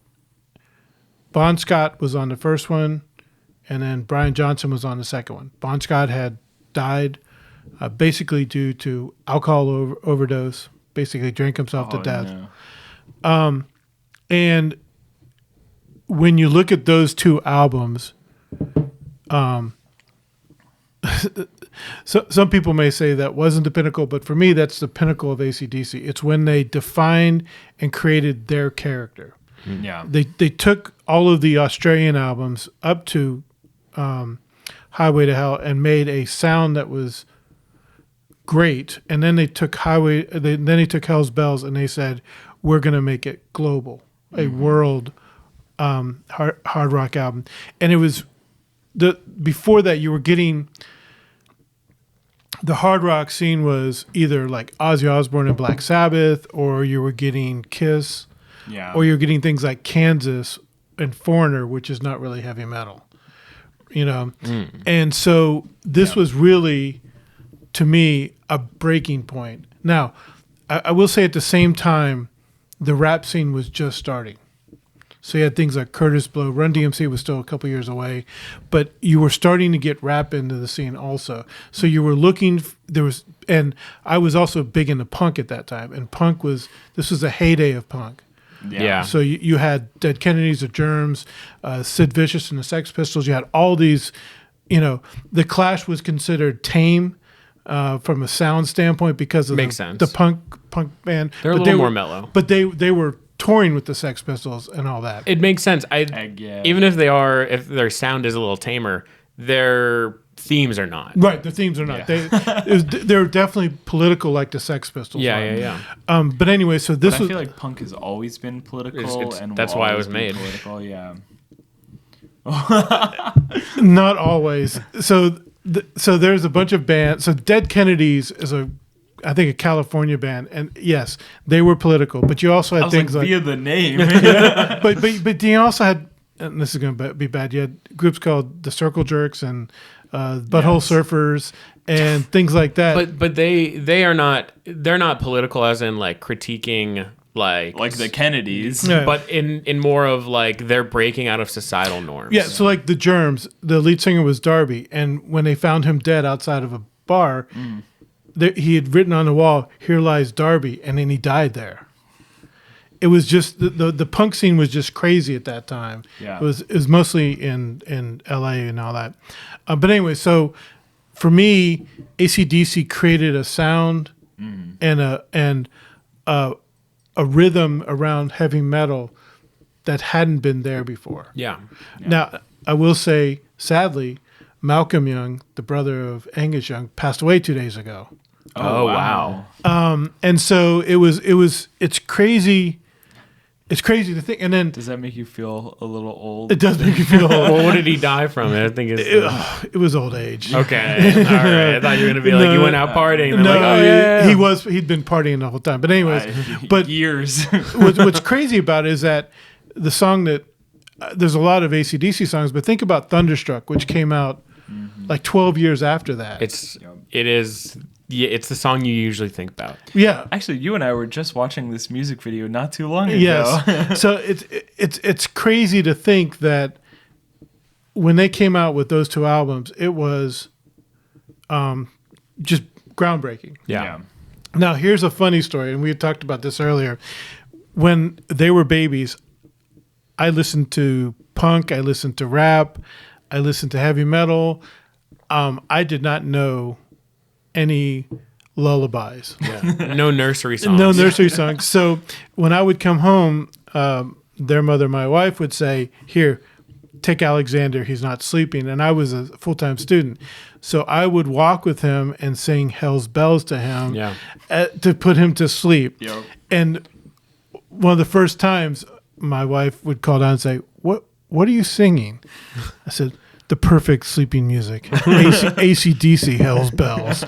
Bon Scott was on the first one, and then Brian Johnson was on the second one. Bon Scott had died basically due to alcohol overdose, basically drank himself to death. No. And when you look at those 2 albums, so some people may say that wasn't the pinnacle, but for me, that's the pinnacle of AC/DC. It's when they defined and created their character. Yeah. They took all of the Australian albums up to Highway to Hell and made a sound that was great. And then they took then they took Hell's Bells and they said, we're going to make it global, a world hard rock album. And it was before that you were getting the hard rock scene was either like Ozzy Osbourne and Black Sabbath, or you were getting Kiss, or you're getting things like Kansas and Foreigner, which is not really heavy metal, And so this was really, to me, a breaking point. Now, I will say at the same time, the rap scene was just starting. So you had things like Curtis Blow. Run DMC was still a couple years away, but you were starting to get rap into the scene also. So you were looking, and I was also big into punk at that time. And this was a heyday of punk. Yeah. So you had Dead Kennedys, the Germs, Sid Vicious and the Sex Pistols. You had all these, The Clash was considered tame from a sound standpoint because of Makes sense. the punk band. They're a But little they more were- mellow. But they were touring with the Sex Pistols and all that. It makes sense. Yeah. Even if their sound is a little tamer, their themes are not. Right, the themes are not. They're definitely political, like the Sex Pistols. Yeah. But anyway, so this But I was feel like punk has always been political, It's- and that's will why it always was be made. political. Yeah. not always. So there's a bunch of bands. So Dead Kennedys is I think a California band, and yes, they were political. But you also had I was things like, like via the name. but you also had, and this is going to be bad. You had groups called the Circle Jerks and Butthole Surfers and things like that. But they're not political as in like critiquing like the Kennedys. Yeah. but in more of like they're breaking out of societal norms. Yeah, so like the Germs, the lead singer was Darby, and when they found him dead outside of a bar, he had written on the wall, "Here lies Darby," and then he died there. It was just the punk scene was just crazy at that time. Yeah. It was mostly in L.A. and all that. But anyway, so for me, AC/DC created a sound and a rhythm around heavy metal that hadn't been there before. Yeah. Now, I will say, sadly, Malcolm Young, the brother of Angus Young, passed away 2 days ago. Oh, wow. And so it's crazy. It's crazy to think. And then Does that make you feel a little old? it does make you feel old. Well, what did he die from? I think it's It was old age. okay. All right. I thought you were gonna be like you went out partying. And No, like, oh yeah. he'd been partying the whole time. But anyways, but years. what's crazy about it is that the song that there's a lot of AC/DC songs, but think about Thunderstruck, which came out like 12 years after that. It's the song you usually think about. Yeah. Actually, you and I were just watching this music video not too long ago. Yes. So it's crazy to think that when they came out with those two albums, it was just groundbreaking. Yeah. Now, here's a funny story, and we had talked about this earlier. When they were babies, I listened to punk, I listened to rap, I listened to heavy metal. I did not know any lullabies. Yeah. No nursery songs. No nursery songs. So when I would come home, their mother, my wife, would say, "Here, take Alexander. He's not sleeping." And I was a full-time student. So I would walk with him and sing Hell's Bells to him to put him to sleep. Yep. And one of the first times my wife would call down and say, What are you singing? I said, "The perfect sleeping music. AC/DC, Hell's Bells."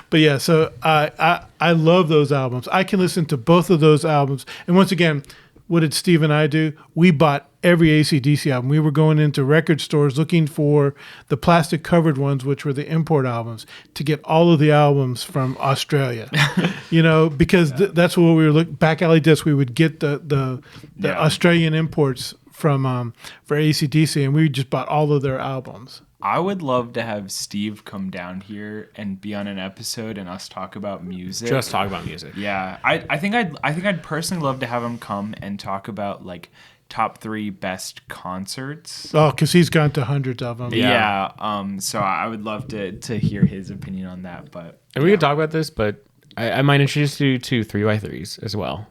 But yeah, so I love those albums. I can listen to both of those albums. And once again, what did Steve and I do? We bought every AC/DC album. We were going into record stores looking for the plastic covered ones, which were the import albums, to get all of the albums from Australia. Because that's what we were looking. Back alley discs, we would get the Australian imports from for AC/DC, and we just bought all of their albums. I would love to have Steve come down here and be on an episode and us talk about music. Just talk about music. Yeah, I think I'd personally love to have him come and talk about like top 3 best concerts. Oh, because he's gone to hundreds of them. Yeah. So I would love to hear his opinion on that. But And we could talk about this, but I might introduce you to 3x3s as well.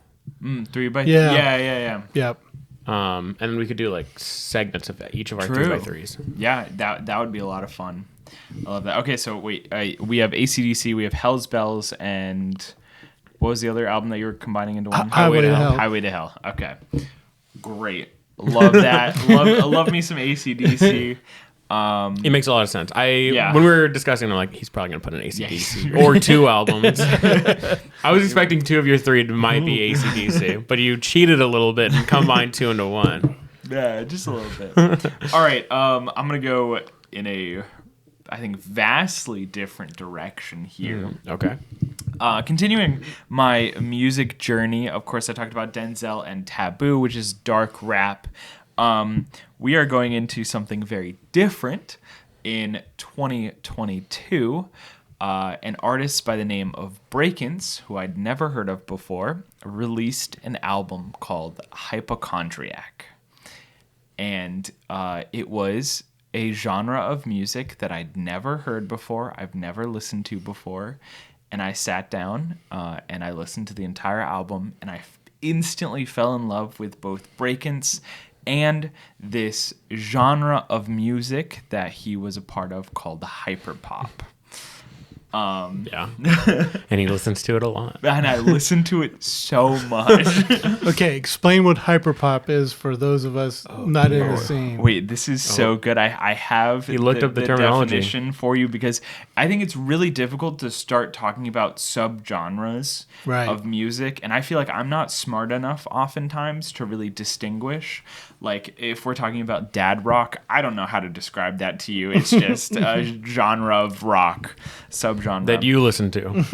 3 by Yeah. Yep. And then we could do like segments of each of our True. 3x3s. Yeah, that would be a lot of fun. I love that. Okay, so wait, we have AC/DC, we have Hell's Bells, and what was the other album that you were combining into one? Highway to Hell. Highway to Hell. Okay, great. Love that. love me some AC/DC. It makes a lot of sense. Yeah. When we were discussing, I'm like, he's probably gonna put an AC/DC or 2 albums. I was expecting 2 of your 3 might be AC/DC, but you cheated a little bit and combined 2 into 1. Yeah, just a little bit. All right, I'm gonna go in a, I think, vastly different direction here. Okay. Continuing my music journey, of course, I talked about Denzel and Taboo, which is dark rap. We are going into something very different in 2022. An artist by the name of Breakins, who I'd never heard of before, released an album called Hypochondriac. And it was a genre of music that I'd never heard before, I've never listened to before, and I sat down and I listened to the entire album, and I instantly fell in love with both Breakins and this genre of music that he was a part of called hyperpop. Yeah. And he listens to it a lot. And I listen to it so much. Okay, explain what hyperpop is for those of us not in the scene. Wait, this is so good. I have looked up the terminology definition for you because I think it's really difficult to start talking about subgenres of music. And I feel like I'm not smart enough oftentimes to really distinguish. Like, if we're talking about dad rock, I don't know how to describe that to you. It's just a genre of rock, subgenre. That you listen to.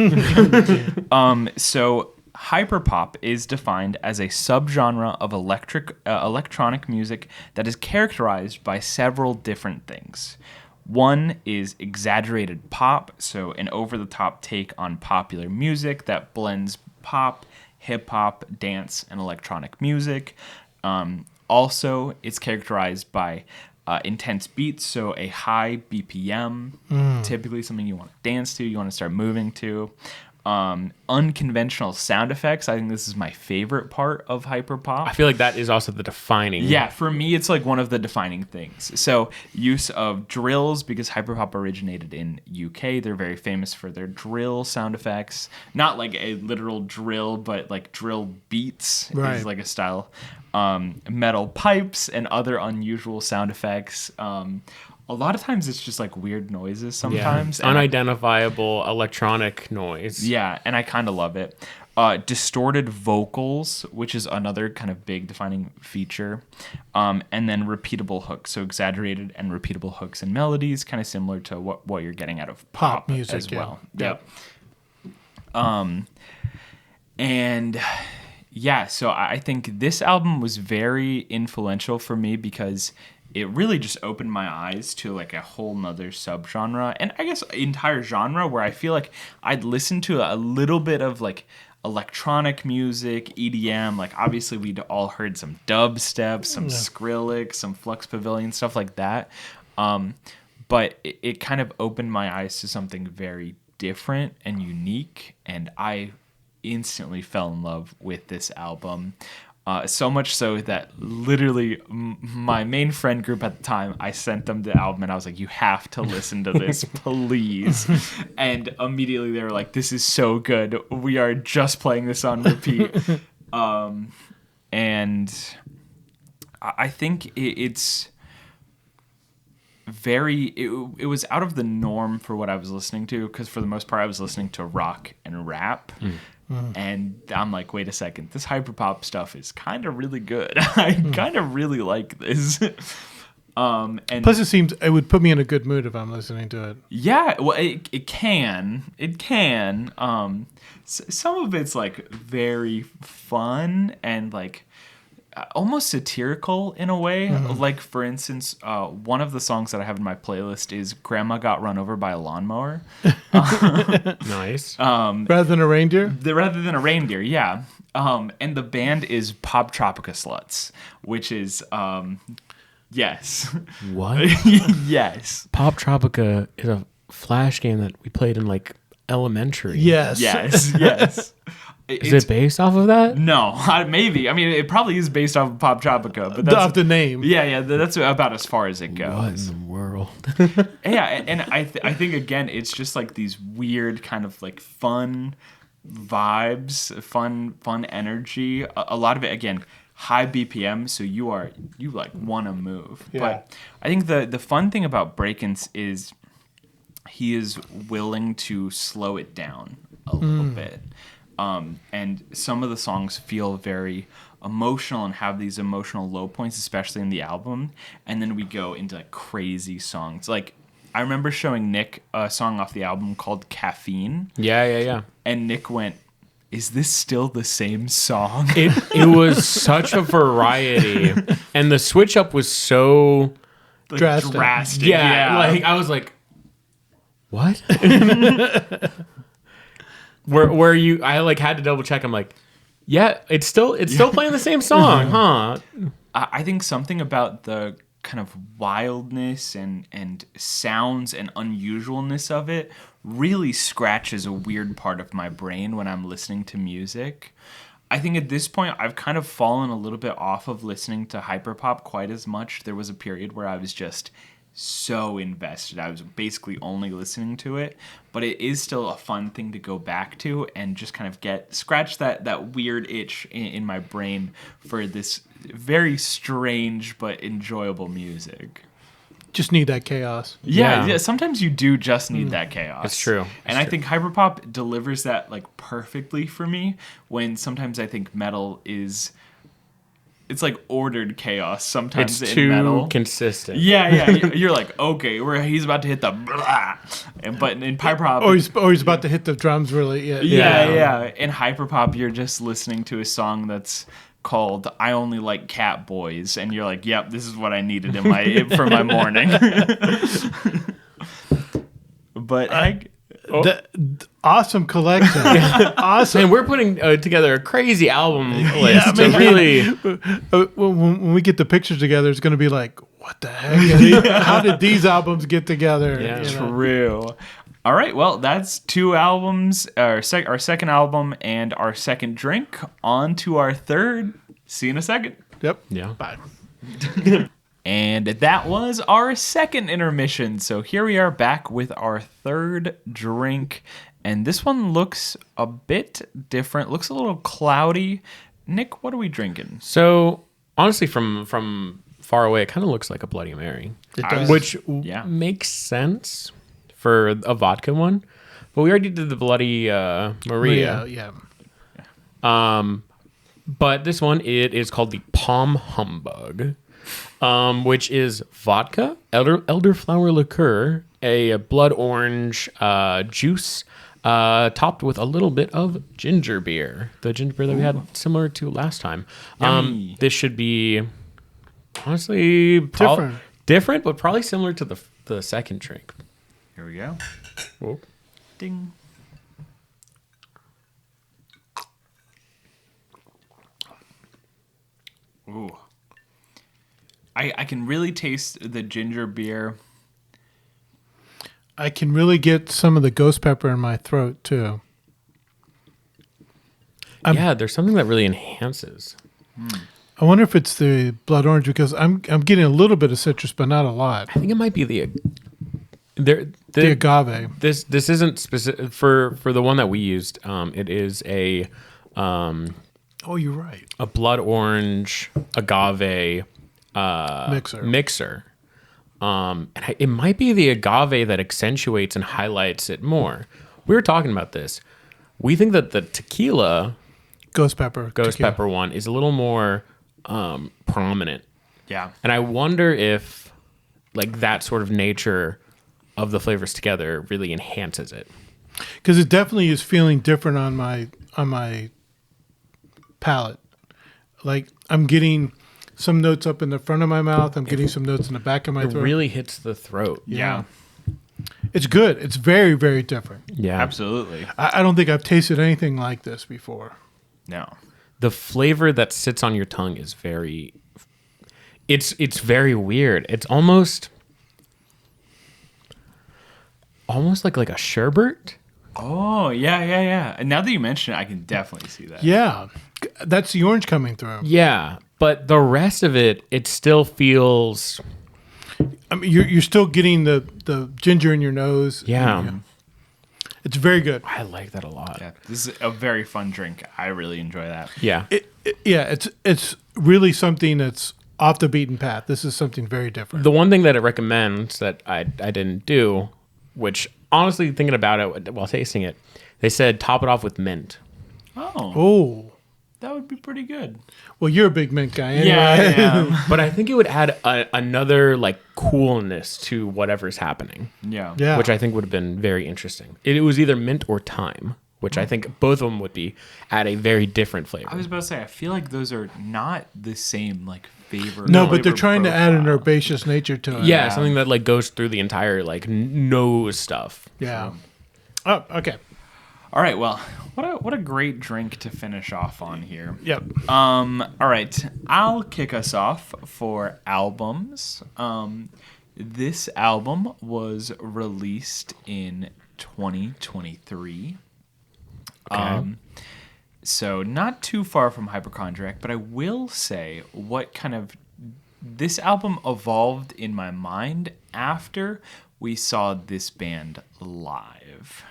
So hyperpop is defined as a subgenre of electronic music that is characterized by several different things. One is exaggerated pop, so an over-the-top take on popular music that blends pop, hip-hop, dance, and electronic music. Also, it's characterized by intense beats, so a high BPM, typically something you want to dance to, you want to start moving to. Unconventional sound effects. I think this is my favorite part of hyperpop. I feel like that is also the defining. Yeah, for me, it's like one of the defining things. So use of drills, because hyperpop originated in UK. They're very famous for their drill sound effects. Not like a literal drill, but like drill beats is like a style. Metal pipes and other unusual sound effects. A lot of times it's just like weird noises sometimes. Yeah. Unidentifiable electronic noise. Yeah, and I kind of love it. Distorted vocals, which is another kind of big defining feature. And then repeatable hooks, so exaggerated and repeatable hooks and melodies, kind of similar to what you're getting out of pop music as well. Yep. And yeah, so I think this album was very influential for me because it really just opened my eyes to like a whole nother subgenre, and I guess entire genre, where I feel like I'd listen to a little bit of like electronic music, EDM. Like obviously we'd all heard some dubstep, some Skrillex, some Flux Pavilion, stuff like that. But it kind of opened my eyes to something very different and unique, and I instantly fell in love with this album. So much so that literally my main friend group at the time, I sent them the album and I was like, you have to listen to this, please. And immediately they were like, this is so good. We are just playing this on repeat. And I think it's it was out of the norm for what I was listening to, because for the most part I was listening to rock and rap. And I'm like, wait a second, this hyperpop stuff is kind of really good. I kind of really like this. And plus it would put me in a good mood if I'm listening to it. Yeah, well, it can. Some of it's like very fun and like almost satirical in a way. Like, for instance, one of the songs that I have in my playlist is Grandma Got Run Over by a Lawnmower. Nice. Rather than a reindeer? Rather than a reindeer, yeah. And the band is Pop Tropica Sluts, which is, yes. What? Yes. Pop Tropica is a Flash game that we played in like elementary. Yes. Yes. Is it based off of that? No, maybe. I mean, it probably is based off of Pop Tropica, but that's off the name. Yeah, that's about as far as it goes. What in the world? Yeah, and I think again, it's just like these weird kind of like fun vibes, fun energy. A lot of it, again, high BPM, so you like want to move. Yeah. But I think the fun thing about Breakins is he is willing to slow it down a little bit. And some of the songs feel very emotional and have these emotional low points, especially in the album. And then we go into like crazy songs. Like, I remember showing Nick a song off the album called Caffeine. Yeah. And Nick went, is this still the same song? It was such a variety. And the switch up was so drastic. Yeah. Like, I was like, what? Where I like had to double check. I'm like, yeah, it's still playing the same song, huh? I think something about the kind of wildness and sounds and unusualness of it really scratches a weird part of my brain when I'm listening to music. I think at this point I've kind of fallen a little bit off of listening to hyperpop quite as much. There was a period where I was just so invested. I was basically only listening to it, but it is still a fun thing to go back to and just kind of scratch that weird itch in my brain for this very strange but enjoyable music. Just need that chaos. Yeah, sometimes you do just need that chaos. It's true. And I think hyperpop delivers that like perfectly for me, when sometimes I think metal is, it's like ordered chaos sometimes It's in too metal. consistent. Yeah. You're like, okay, he's about to hit the blah. But in hyperpop, Or he's about to hit the drums really. Yeah. yeah. In hyperpop, you're just listening to a song that's called "I Only Like Cat Boys," and you're like, "Yep, this is what I needed for my morning." But Awesome collection. Awesome. And we're putting together a crazy album list. Really, when we get the pictures together, it's going to be like, what the heck? How did these albums get together? Yeah. True. All right, well, that's two albums, our second album and our second drink. On to our third. See you in a second. Yep. yeah. Bye. And that was our second intermission. So here we are back with our third drink. And this one looks a bit different. Looks a little cloudy. Nick, what are we drinking? So honestly, from far away, it kind of looks like a Bloody Mary, It does. which Yeah. makes sense for a vodka one. But we already did the Bloody Maria. Yeah. But this one, it is called the Palm Humbug, which is vodka, elderflower liqueur, a blood orange juice, topped with a little bit of ginger beer. The ginger beer that we had similar to last time. Yummy. This should be honestly different, but probably similar to the second drink. Here we go. Whoa. Ding. Ooh. I can really taste the ginger beer. I can really get some of the ghost pepper in my throat, too. Yeah, there's something that really enhances. I wonder if it's the blood orange, because I'm getting a little bit of citrus, but not a lot. I think it might be the agave. This isn't specific for the one that we used. It is a Oh, you're right. a blood orange agave Mixer. And it might be the agave that accentuates and highlights it more. We were talking about this. We think that the tequila Ghost pepper. pepper one is a little more prominent. Yeah. And I wonder if like that sort of nature of the flavors together really enhances it. Because it definitely is feeling different on my palate. Like I'm getting some notes up in the front of my mouth. I'm getting some notes in the back of my It throat. really hits the throat. Yeah. It's good. It's very, very different. Yeah. Absolutely. I don't think I've tasted anything like this before. No. The flavor that sits on your tongue is very it's very weird. It's almost like a sherbet. Oh, yeah. And now that you mention it, I can definitely see that. Yeah. That's the orange coming through. Yeah, but the rest of it still feels I mean, you're still getting the ginger in your nose. yeah. It's very good. I like that a lot. Yeah. This is a very fun drink. I really enjoy that. Yeah. It's really something that's off the beaten path. This is something very different. The one thing that it recommends that I didn't do, which honestly thinking about it while tasting it, they said top it off with mint. Oh. That would be pretty good. Well, you're a big mint guy anyway. Yeah. But I think it would add another like coolness to whatever's happening. Yeah. Yeah. Which I think would have been very interesting. It was either mint or thyme, which I think both of them would be add a very different flavor. I was about to say, I feel like those are not the same, like, flavor. No, but they're flavor trying to add an profile. herbaceous nature to it. yeah, something that like goes through the entire like nose stuff. Yeah. Oh, okay. All right. Well, what a great drink to finish off on here. Yep. All right. I'll kick us off for albums. This album was released in 2023. Okay. So not too far from Hypochondriac, but I will say this album evolved in my mind after we saw this band live.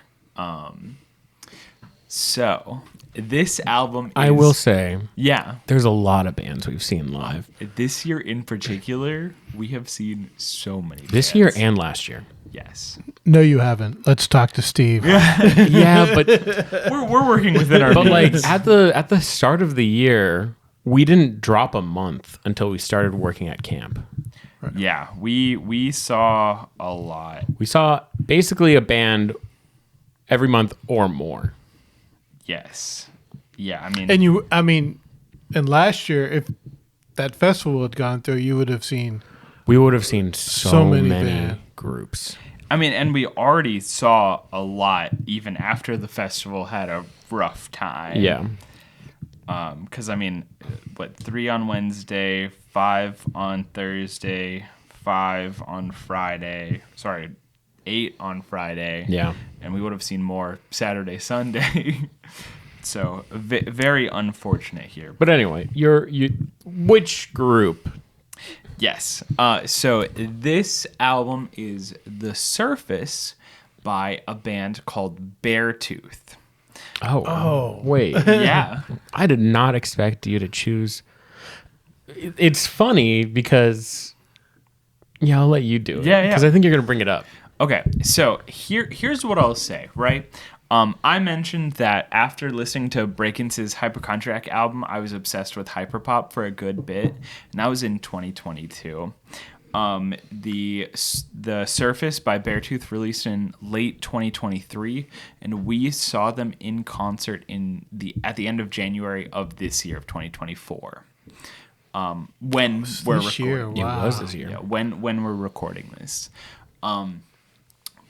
So this album is, I will say, yeah, there's a lot of bands we've seen live. This year in particular, we have seen so many This bands. year and last year. Yes. No, you haven't. Let's talk to Steve. Yeah, but We're working within our but like means. at the start of the year, we didn't drop a month until we started working at camp. Yeah, we saw a lot. We saw basically a band every month or more. Yes. Yeah, I mean, And last year, if that festival had gone through, you would have seen. We would have seen so many bands. groups. and we already saw a lot even after the festival had a rough time. Yeah. Because 3 on Wednesday, 5 on Thursday, 5 on Friday. Sorry, 8 on Friday. Yeah. And we would have seen more Saturday, Sunday. So very unfortunate here. But anyway, which group? Yes. So this album is The Surface by a band called Beartooth. Oh. Wait. Yeah. I did not expect you to choose. It's funny because I'll let you do it. Yeah. Because I think you're going to bring it up. Okay, so here's what I'll say, right? I mentioned that after listening to Breakin's Hypochondriac album, I was obsessed with hyperpop for a good bit, and that was in 2022. The Surface by Beartooth released in late 2023, and we saw them in concert at the end of January of this year of 2024. When we're recording, year, wow. It was this year. yeah, when we're recording this.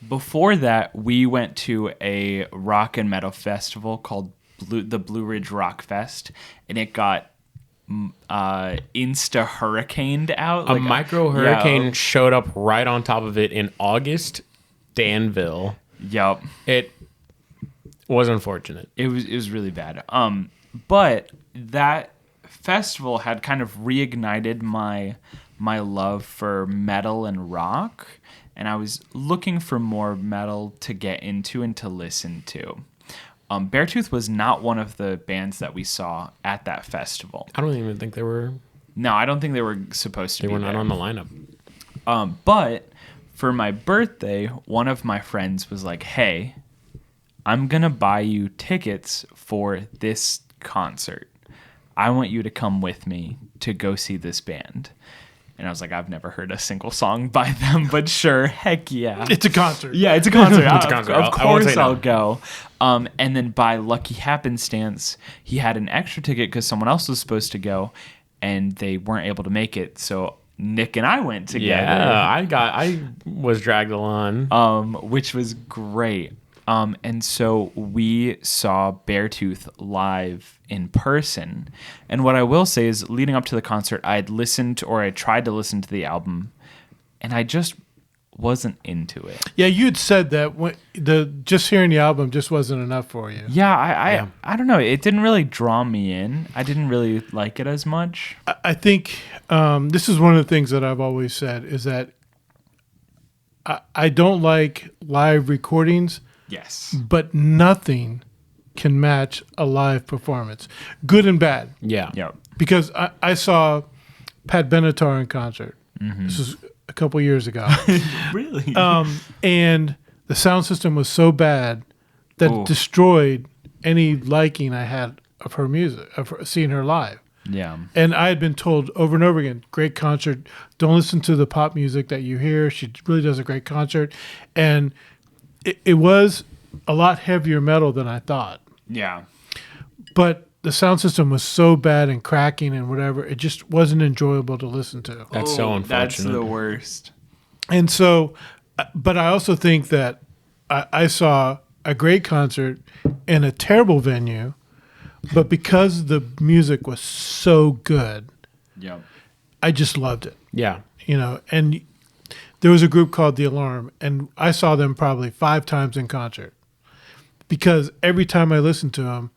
Before that, we went to a rock and metal festival called the Blue Ridge Rock Fest, and it got insta-hurricaned out. A micro hurricane showed up right on top of it in August, Danville. Yep. It was unfortunate. It was really bad. But that festival had kind of reignited my love for metal and rock, and I was looking for more metal to get into and to listen to. Beartooth was not one of the bands that we saw at that festival. I don't even think they were. No, I don't think they were supposed to be. They were not there. on the lineup. But for my birthday, one of my friends was like, "Hey, I'm gonna buy you tickets for this concert. I want you to come with me to go see this band." And I was like, I've never heard a single song by them, but sure, heck yeah. It's a concert. Yeah, it's a concert. It's a concert. Of I won't course say no. I'll go. And then by lucky happenstance, he had an extra ticket because someone else was supposed to go, and they weren't able to make it. So Nick and I went together. Yeah, I was dragged along. Which was great. And so we saw Beartooth live in person. And what I will say is, leading up to the concert, I tried to listen to the album, and I just wasn't into it. Yeah, you had said that just hearing the album just wasn't enough for you. Yeah, I don't know. It didn't really draw me in. I didn't really like it as much. I think this is one of the things that I've always said is that I don't like live recordings. Yes. But nothing can match a live performance, good and bad. Yeah. Yep. Because I saw Pat Benatar in concert. Mm-hmm. This was a couple years ago. Really? And the sound system was so bad that it destroyed any liking I had of her music, seeing her live. Yeah. And I had been told over and over again, great concert. Don't listen to the pop music that you hear. She really does a great concert. And it was a lot heavier metal than I thought. Yeah. But the sound system was so bad and cracking and whatever, it just wasn't enjoyable to listen to. That's so unfortunate. That's the worst. And so, but I also think that I saw a great concert in a terrible venue, but because the music was so good, Yep. I just loved it. Yeah. And there was a group called The Alarm, and I saw them probably 5 times in concert because every time I listened to them,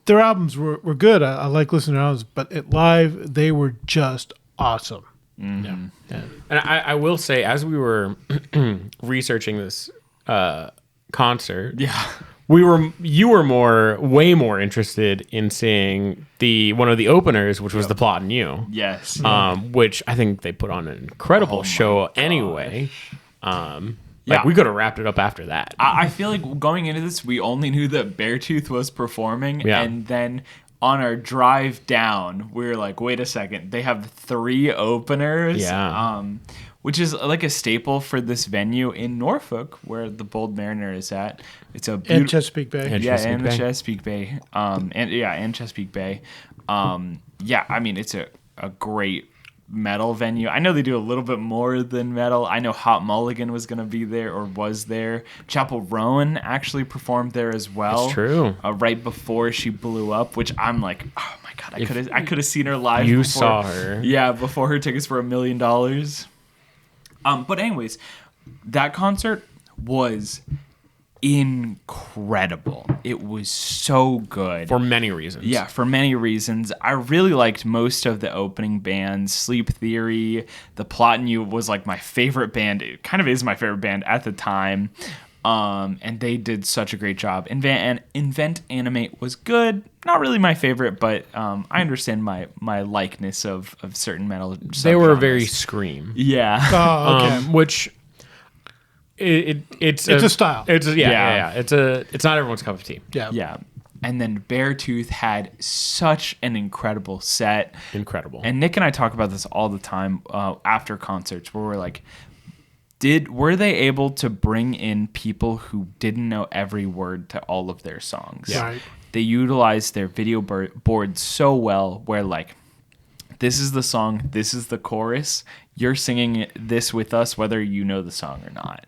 their albums were good. I like listening to albums, but at live, they were just awesome. Mm-hmm. Yeah. And I will say, as we were researching this concert, you were way more interested in seeing one of the openers, which was The Plot and You. Yes. Which I think they put on an incredible show anyway. We could have wrapped it up after that. I feel like going into this, we only knew that Beartooth was performing, and then on our drive down, we were like, wait a second, they have 3 openers. Yeah. Which is like a staple for this venue in Norfolk, where the Bold Mariner is at. It's a And Chesapeake Bay. And the Chesapeake Bay. Chesapeake Bay. And Chesapeake Bay. I mean, it's a great metal venue. I know they do a little bit more than metal. I know Hot Mulligan was going to be there or was there. Chapel Rowan actually performed there as well. It's true. Right before she blew up, which I'm like, oh my god, I could have seen her live. You saw her. Yeah, before her tickets were $1 million. But anyways, that concert was incredible. It was so good. For many reasons. Yeah, for many reasons. I really liked most of the opening bands. Sleep Theory, The Plot and You was like my favorite band. It kind of is my favorite band at the time. And they did such a great job. Invent Animate was good. Not really my favorite, but I understand my likeness of certain metal. They were subgenres. very scream. Yeah. Oh, okay. Which it's a style. It's not everyone's cup of tea. Yeah. Yeah. And then Beartooth had such an incredible set. Incredible. And Nick and I talk about this all the time after concerts, where we're like, were they able to bring in people who didn't know every word to all of their songs? Yeah. Right. They utilized their video board so well, where like, this is the song, this is the chorus, you're singing this with us whether you know the song or not.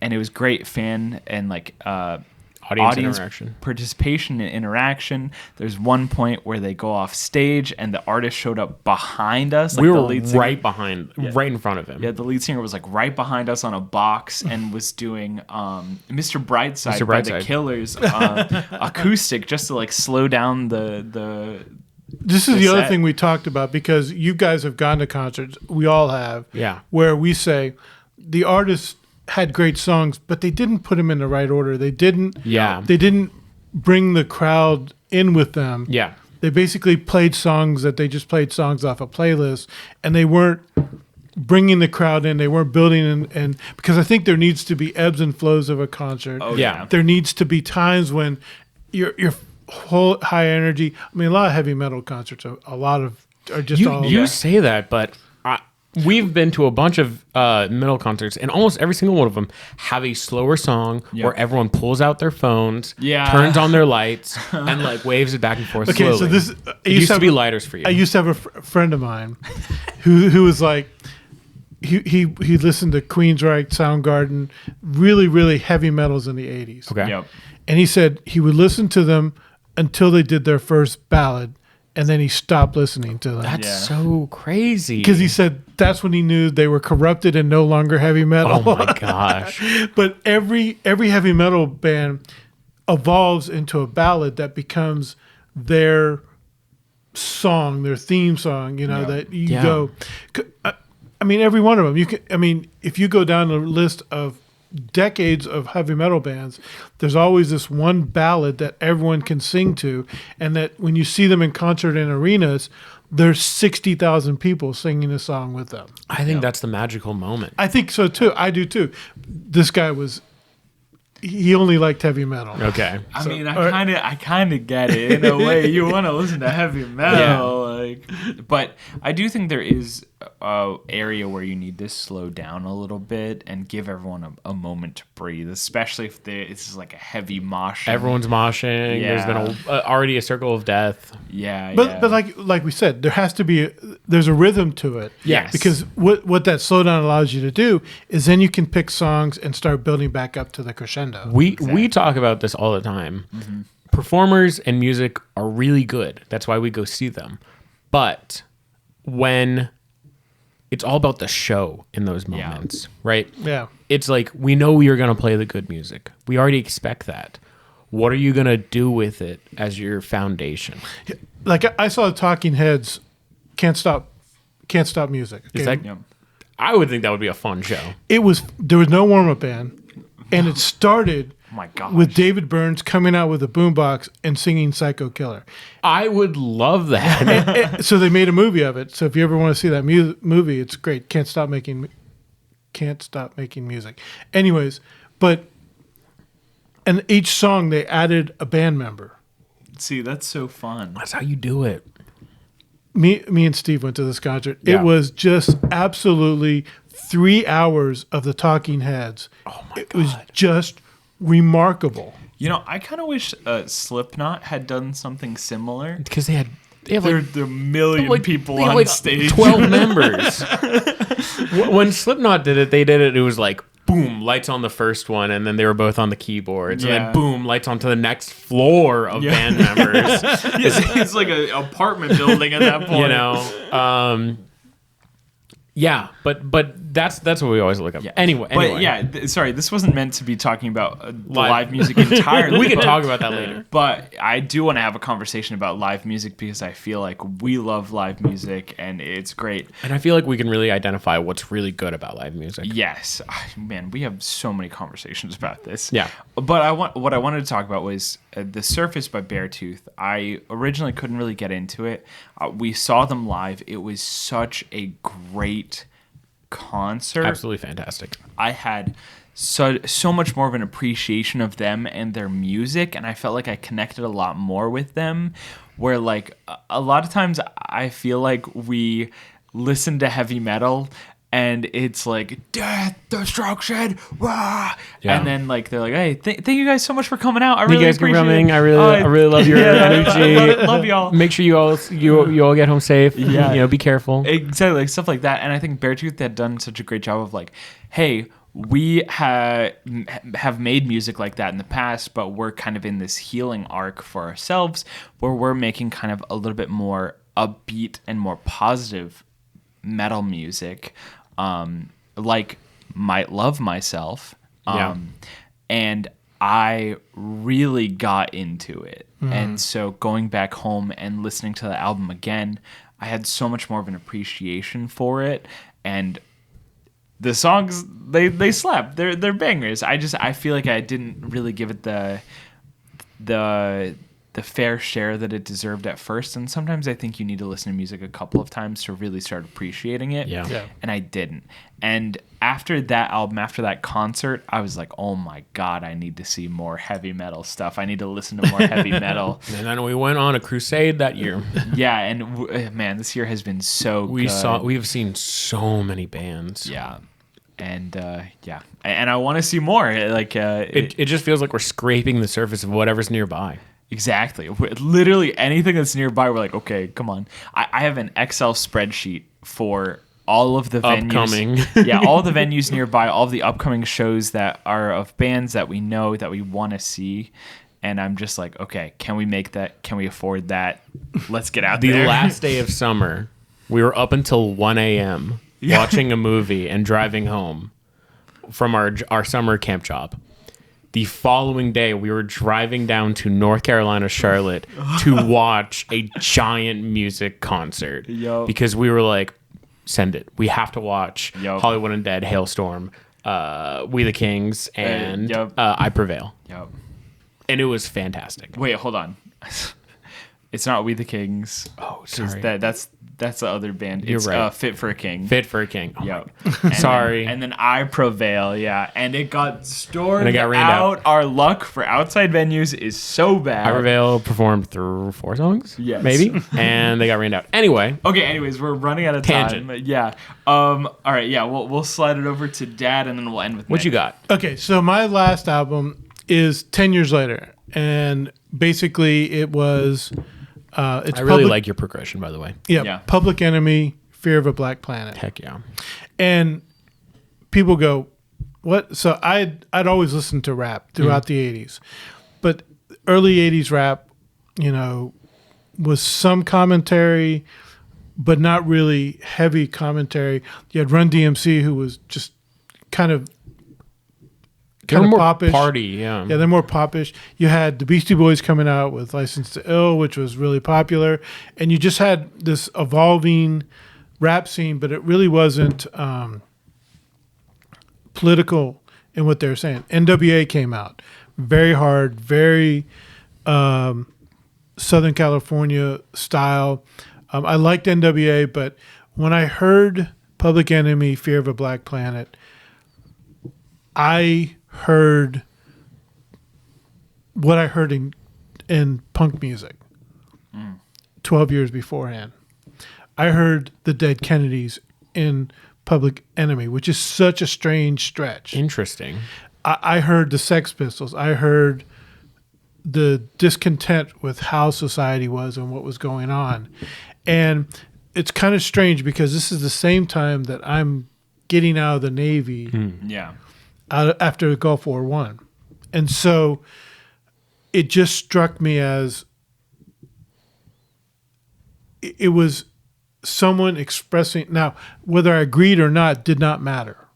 And it was great fan and like audience interaction, participation and interaction. There's one point where they go off stage and the artist showed up behind us. Like we were the lead singer, right in front of him. Yeah, the lead singer was like right behind us on a box and was doing Mr. Brightside by the Killers acoustic, just to like slow down the This is the other thing we talked about, because you guys have gone to concerts. We all have. Yeah. Where we say the artist had great songs, but they didn't put them in the right order. They didn't. Yeah. They didn't bring the crowd in with them. Yeah. They basically played songs that they just played songs off a playlist, and they weren't bringing the crowd in. They weren't building and because I think there needs to be ebbs and flows of a concert. Oh, yeah. There needs to be times when you're whole high energy. I mean, a lot of heavy metal concerts are just you say that, but we've been to a bunch of metal concerts, and almost every single one of them have a slower song where everyone pulls out their phones, turns on their lights, and like waves it back and forth slowly. So this it used to be lighters for you. I used to have a friend of mine who was like, he listened to Queensryche, Soundgarden, really, really heavy metals in the 80s. Okay. Yep. And he said he would listen to them until they did their first ballad, and then he stopped listening to them. That's so crazy. Because he said that's when he knew they were corrupted and no longer heavy metal. Oh my gosh. But every heavy metal band evolves into a ballad that becomes their song, their theme song, that you go. I mean, every one of them. If you go down the list of decades of heavy metal bands, there's always this one ballad that everyone can sing to, and that when you see them in concert in arenas, there's 60,000 people singing a song with them. I think that's the magical moment. I think so too. I do too. This guy he only liked heavy metal. Okay. I kind of get it in a way. You want to listen to heavy metal. like, but I do think there is a area where you need to slow down a little bit and give everyone a moment to breathe, especially if it's like a heavy mosh. Everyone's moshing. Yeah. There's been already a circle of death. Yeah, But like we said, there has to be there's a rhythm to it. Yes. Because what that slowdown allows you to do is then you can pick songs and start building back up to the crescendo. We talk about this all the time. Mm-hmm. Performers and music are really good. That's why we go see them. But when it's all about the show in those moments, right? Yeah. It's like, we know you're going to play the good music. We already expect that. What are you going to do with it as your foundation? Like I saw the Talking Heads Can't Stop Music. Is that, I would think that would be a fun show. There was no warm-up band, and it started oh my gosh. with David Burns coming out with a boombox and singing Psycho Killer. I would love that. So they made a movie of it. So if you ever want to see that movie, it's great. Can't stop making music. Anyways, and each song they added a band member. See, that's so fun. That's how you do it. Me and Steve went to this concert. Yeah. It was just absolutely 3 hours of the Talking Heads. Oh my God. It was just remarkable. You know, I kind of wish Slipknot had done something similar. Because they have There are a million people on stage. 12 members. When Slipknot did it, it was like, boom, lights on the first one, and then they were both on the keyboards, and then boom, lights onto the next floor of band members. It's like an apartment building at that point. You know, yeah, but that's what we always look up. Yeah. Anyway. But yeah, sorry, this wasn't meant to be talking about live music entirely. We can talk about that later. But I do want to have a conversation about live music because I feel like we love live music and it's great. And I feel like we can really identify what's really good about live music. Yes, man, we have so many conversations about this. Yeah. But what I wanted to talk about was The Surface by Beartooth. I originally couldn't really get into it. We saw them live. It was such a great concert. Absolutely fantastic. I had so much more of an appreciation of them and their music, and I felt like I connected a lot more with them, where like a lot of times I feel like we listen to heavy metal and it's like death, destruction, rah! Yeah. And then like they're like, hey, thank you guys so much for coming out. I really you guys appreciate for coming. it. I really love your energy. love y'all. Make sure you all get home safe. Yeah. You know, be careful. Exactly, like stuff like that. And I think Beartooth had done such a great job of like, hey, we have made music like that in the past, but we're kind of in this healing arc for ourselves where we're making kind of a little bit more upbeat and more positive metal music, like Might Love Myself. And I really got into it. And so going back home and listening to the album again, I had so much more of an appreciation for it. And the songs, they slap. They're bangers. I feel like I didn't really give it the fair share that it deserved at first, and sometimes I think you need to listen to music a couple of times to really start appreciating it. Yeah. And I didn't. And after that album, after that concert, I was like, oh my god, I need to see more heavy metal stuff. I need to listen to more heavy metal. And then we went on a crusade that year. Yeah, and man, this year has been so good. We've seen so many bands. Yeah. And and I want to see more. Like it just feels like we're scraping the surface of whatever's nearby. Exactly. Literally anything that's nearby, we're like, okay, come on. I have an Excel spreadsheet for all of the venues. All the venues nearby, all of the upcoming shows that are of bands that we know that we want to see. And I'm just like, okay, can we make that? Can we afford that? Let's get out there. The last day of summer, we were up until 1 a.m. watching a movie and driving home from our summer camp job. The following day, we were driving down to North Carolina, Charlotte, to watch a giant music concert. Because we were like, send it. We have to watch Hollywood Undead, Hailstorm, We the Kings, and I Prevail. Yep. And it was fantastic. Wait, hold on. It's not We the Kings. Oh, Sorry. That's the other band. You're It's right. Fit for a King. Fit for a King. Oh Yep. Sorry. And then I Prevail, yeah. And it got stormed And it got rained out. Our luck for outside venues is so bad. I Prevail performed through 4 songs, Yes. maybe, and they got rained out. Anyway, Okay, anyways, we're running out of Tangent. time. Yeah. All right, yeah, we'll slide it over to Dad and then we'll end with what Nick. you got? Okay, so my last album is 10 years later, and basically it was. It's I really like your progression, by the way. Yeah. Public Enemy, Fear of a Black Planet. Heck yeah. And people go, what? So I'd always listened to rap throughout the 80s. But early 80s rap, was some commentary, but not really heavy commentary. You had Run DMC, who was just kind of more popish. party, yeah. Yeah, they're more popish. You had the Beastie Boys coming out with License to Ill, which was really popular. And you just had this evolving rap scene, but it really wasn't political in what they were saying. NWA came out. Very hard, very Southern California style. I liked NWA, but when I heard Public Enemy, Fear of a Black Planet, I heard what I heard in punk music 12 years beforehand. I heard the Dead Kennedys in Public Enemy, which is such a strange stretch. Interesting. I heard the Sex Pistols. I heard the discontent with how society was and what was going on. And it's kind of strange because this is the same time that I'm getting out of the Navy Yeah. after Gulf War One. And so it just struck me as it was someone expressing. Now, whether I agreed or not did not matter.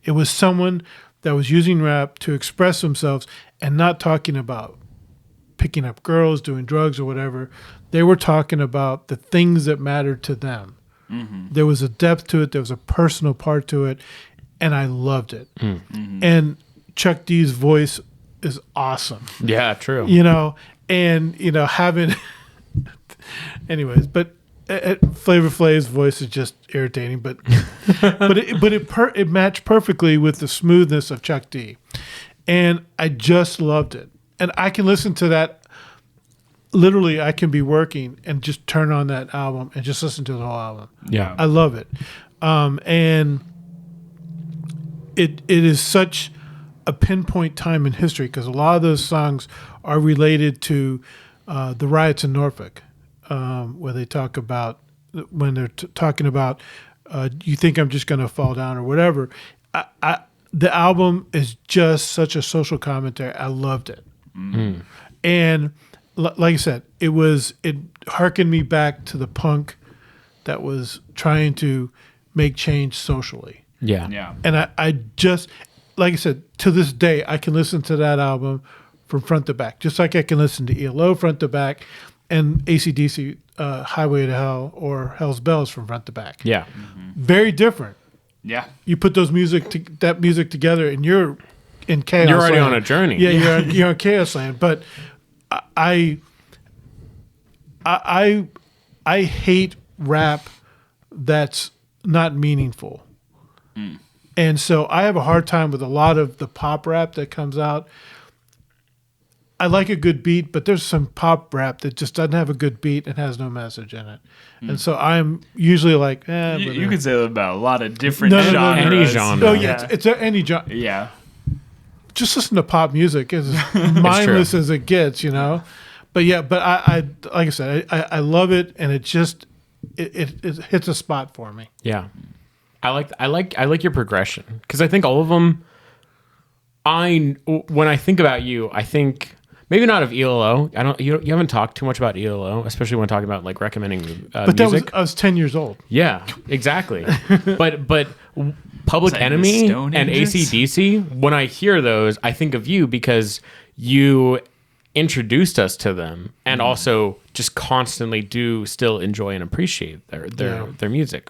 It was someone that was using rap to express themselves and not talking about picking up girls, doing drugs or whatever. They were talking about the things that mattered to them. Mm-hmm. There was a depth to it. There was a personal part to it. And I loved it. Mm-hmm. And Chuck D's voice is awesome. Yeah, true. Having anyways, but Flavor Flav's voice is just irritating, but it matched perfectly with the smoothness of Chuck D. And I just loved it. And I can listen to that. Literally, I can be working and just turn on that album and just listen to the whole album. Yeah. I love it. And it is such a pinpoint time in history because a lot of those songs are related to the riots in Norfolk, where they talk about when they're talking about you think I'm just going to fall down or whatever. The album is just such a social commentary. I loved it. Mm-hmm. And like I said, it hearkened me back to the punk that was trying to make change socially. Yeah. Yeah. And I just, like I said, to this day, I can listen to that album from front to back, just like I can listen to ELO front to back and AC/DC Highway to Hell or Hell's Bells from front to back. Yeah. Mm-hmm. Very different. Yeah. You put that music together and you're in chaos. You're already land. on a journey. Yeah, you're on chaos land. But I hate rap that's not meaningful. And so I have a hard time with a lot of the pop rap that comes out. I like a good beat, but there's some pop rap that just doesn't have a good beat and has no message in it. And so I'm usually like, You could say that about a lot of different No, no, genres. no, no. Any genre. Oh yeah, it's any genre. Yeah. Just listen to pop music. It's as mindless as it gets, But yeah, but I like I said, I love it, and it just it hits a spot for me. Yeah. I like your progression because I think all of them. When I think about you, I think maybe not of ELO. You haven't talked too much about ELO, especially when talking about like recommending But music. I was 10 years old. Yeah, exactly. but Public that Enemy the Stone and Ages? AC/DC, when I hear those, I think of you because you introduced us to them and also just constantly do still enjoy and appreciate their music.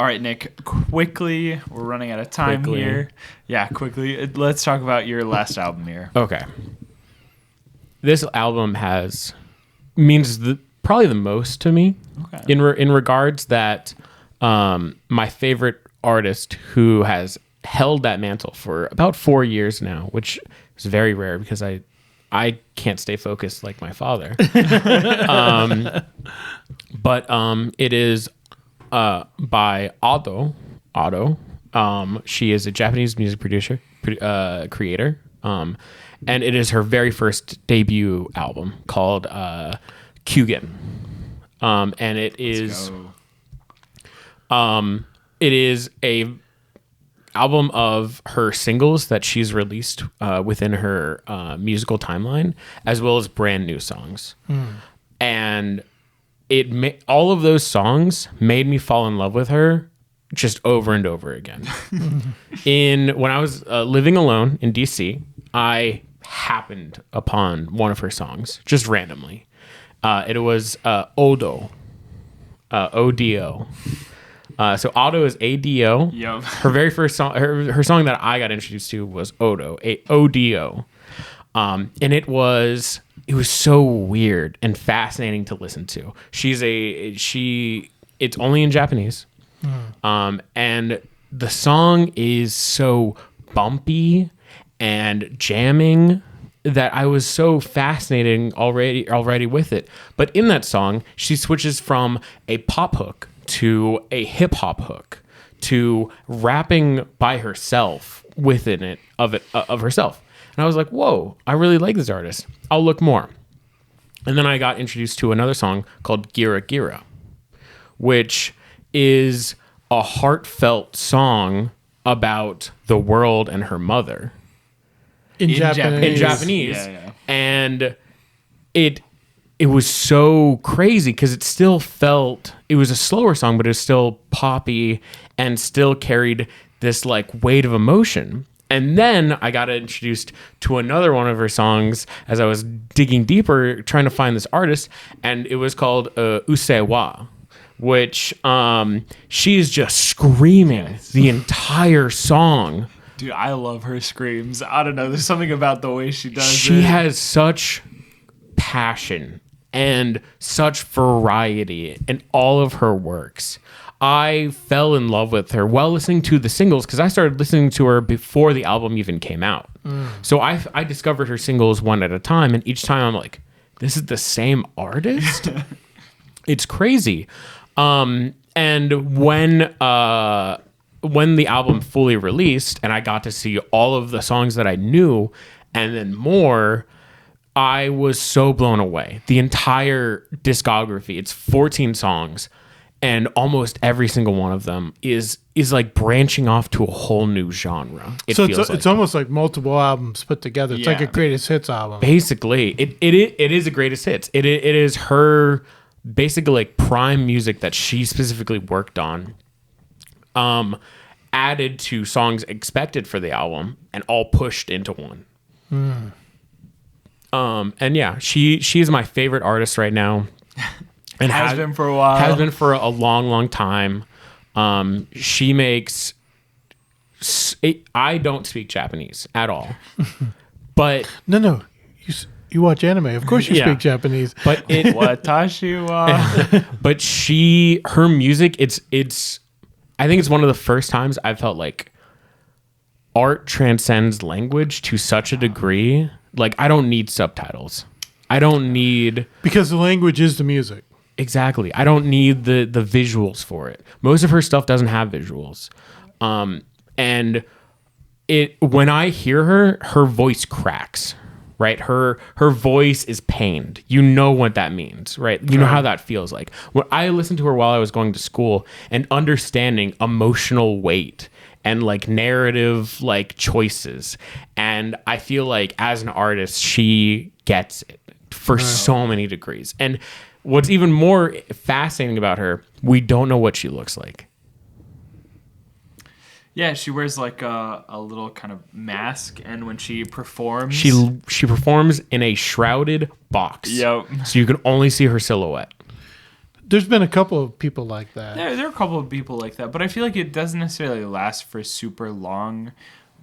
All right, Nick, quickly, we're running out of time Quickly. here. Yeah, quickly. Let's talk about your last album here. Okay. This album means the probably the most to me. Okay. In regards that my favorite artist who has held that mantle for about 4 years now, which is very rare because I can't stay focused like my father. But it is by Ado. She is a Japanese music producer, creator. And it is her very first debut album called Kyugen. And it is a album of her singles that she's released within her musical timeline, as well as brand new songs. And all of those songs made me fall in love with her just over and over again. When I was living alone in DC, I happened upon one of her songs just randomly. It was Odo, Odo. So Odo is ADO. Yep. Her very first song, her song that I got introduced to was Odo, ODO. And it was so weird and fascinating to listen to. It's only in Japanese. And the song is so bumpy and jamming that I was so fascinated already with it. But in that song, she switches from a pop hook to a hip hop hook to rapping by herself within it of herself. And I was like, whoa, I really like this artist. I'll look more. And then I got introduced to another song called Gira Gira, which is a heartfelt song about the world and her mother. In Japanese. Yeah. And it was so crazy because it was a slower song, but it was still poppy and still carried this like weight of emotion. And then I got introduced to another one of her songs as I was digging deeper, trying to find this artist, and it was called Usewa, which she's just screaming the entire song. Dude, I love her screams. I don't know. There's something about the way she does it. She has such passion and such variety in all of her works. I fell in love with her while listening to the singles because I started listening to her before the album even came out. So I discovered her singles one at a time, and each time I'm like, this is the same artist? It's crazy. And when the album fully released and I got to see all of the songs that I knew and then more, I was so blown away. The entire discography, it's 14 songs, and almost every single one of them is like branching off to a whole new genre. It's almost like multiple albums put together. It's like a greatest hits album. Basically, it is a greatest hits. It is her basically like prime music that she specifically worked on. Added to songs expected for the album and all pushed into one. And yeah, she is my favorite artist right now. And has been for a while. Has been for a long time. She makes... I don't speak Japanese at all. But... No. You watch anime. Of course you speak Japanese. But Watashi wa... But her music, it's... I think it's one of the first times I've felt like art transcends language to such a degree. Like, I don't need subtitles. I don't need... Because the language is the music. Exactly. I don't need the visuals for it. Most of her stuff doesn't have visuals. And when I hear her voice cracks, right? Her voice is pained. You know what that means, right? You know how that feels like. When I listened to her while I was going to school and understanding emotional weight and like narrative like choices. And I feel like as an artist, she gets it for so many degrees. And what's even more fascinating about her, we don't know what she looks like. Yeah, she wears like a little kind of mask, and when she performs... She performs in a shrouded box. Yep. So you can only see her silhouette. There's been a couple of people like that. There are a couple of people like that, but I feel like it doesn't necessarily last for super long.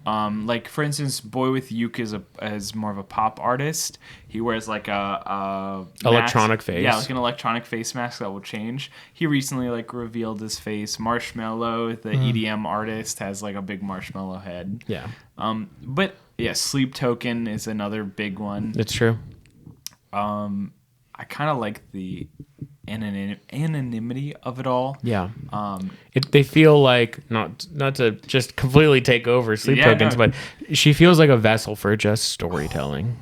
Like for instance, Boy with Uke is more of a pop artist. He wears like a Electronic mask. face. Yeah, like an electronic face mask that will change. He recently like revealed his face. Marshmello, the EDM artist, has like a big marshmallow head. Yeah. But yeah, Sleep Token is another big one. It's true. I kind of like the anonymity of it all. Yeah. They feel like not to just completely take over Sleep Tokens, but she feels like a vessel for just storytelling.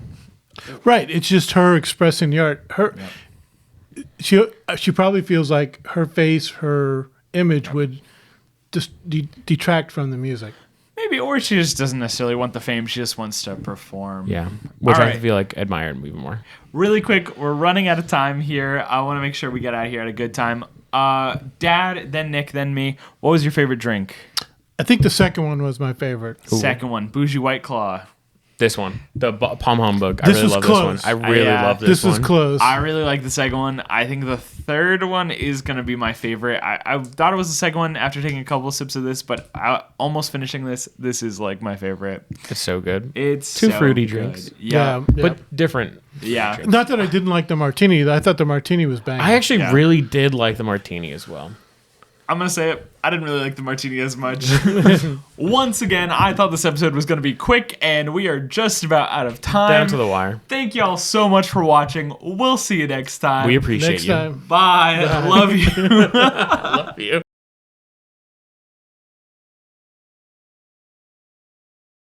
Right. It's just her expressing the art. She probably feels like her face, her image would just detract from the music. Maybe, or she just doesn't necessarily want the fame. She just wants to perform. Yeah, which All I right. feel like admired even more. Really quick, we're running out of time here. I want to make sure we get out of here at a good time. Dad, then Nick, then me. What was your favorite drink? I think the second one was my favorite. Second one, Bougie White Claw. This one, the Palm Humbug. I This really was love close. this one. I really love this one. This is close. I really like the second one. I think the third one is going to be my favorite. I thought it was the second one after taking a couple of sips of this, but almost finishing this is like my favorite. It's so good. It's two so fruity good. drinks. Yeah. But different. Yeah. drinks. Not that I didn't like the martini. I thought the martini was banging. I actually really did like the martini as well. I'm going to say it. I didn't really like the martini as much. Once again, I thought this episode was going to be quick, and we are just about out of time. Down to the wire. Thank y'all so much for watching. We'll see you next time. We appreciate Next you. time. Bye. Love you. I love you.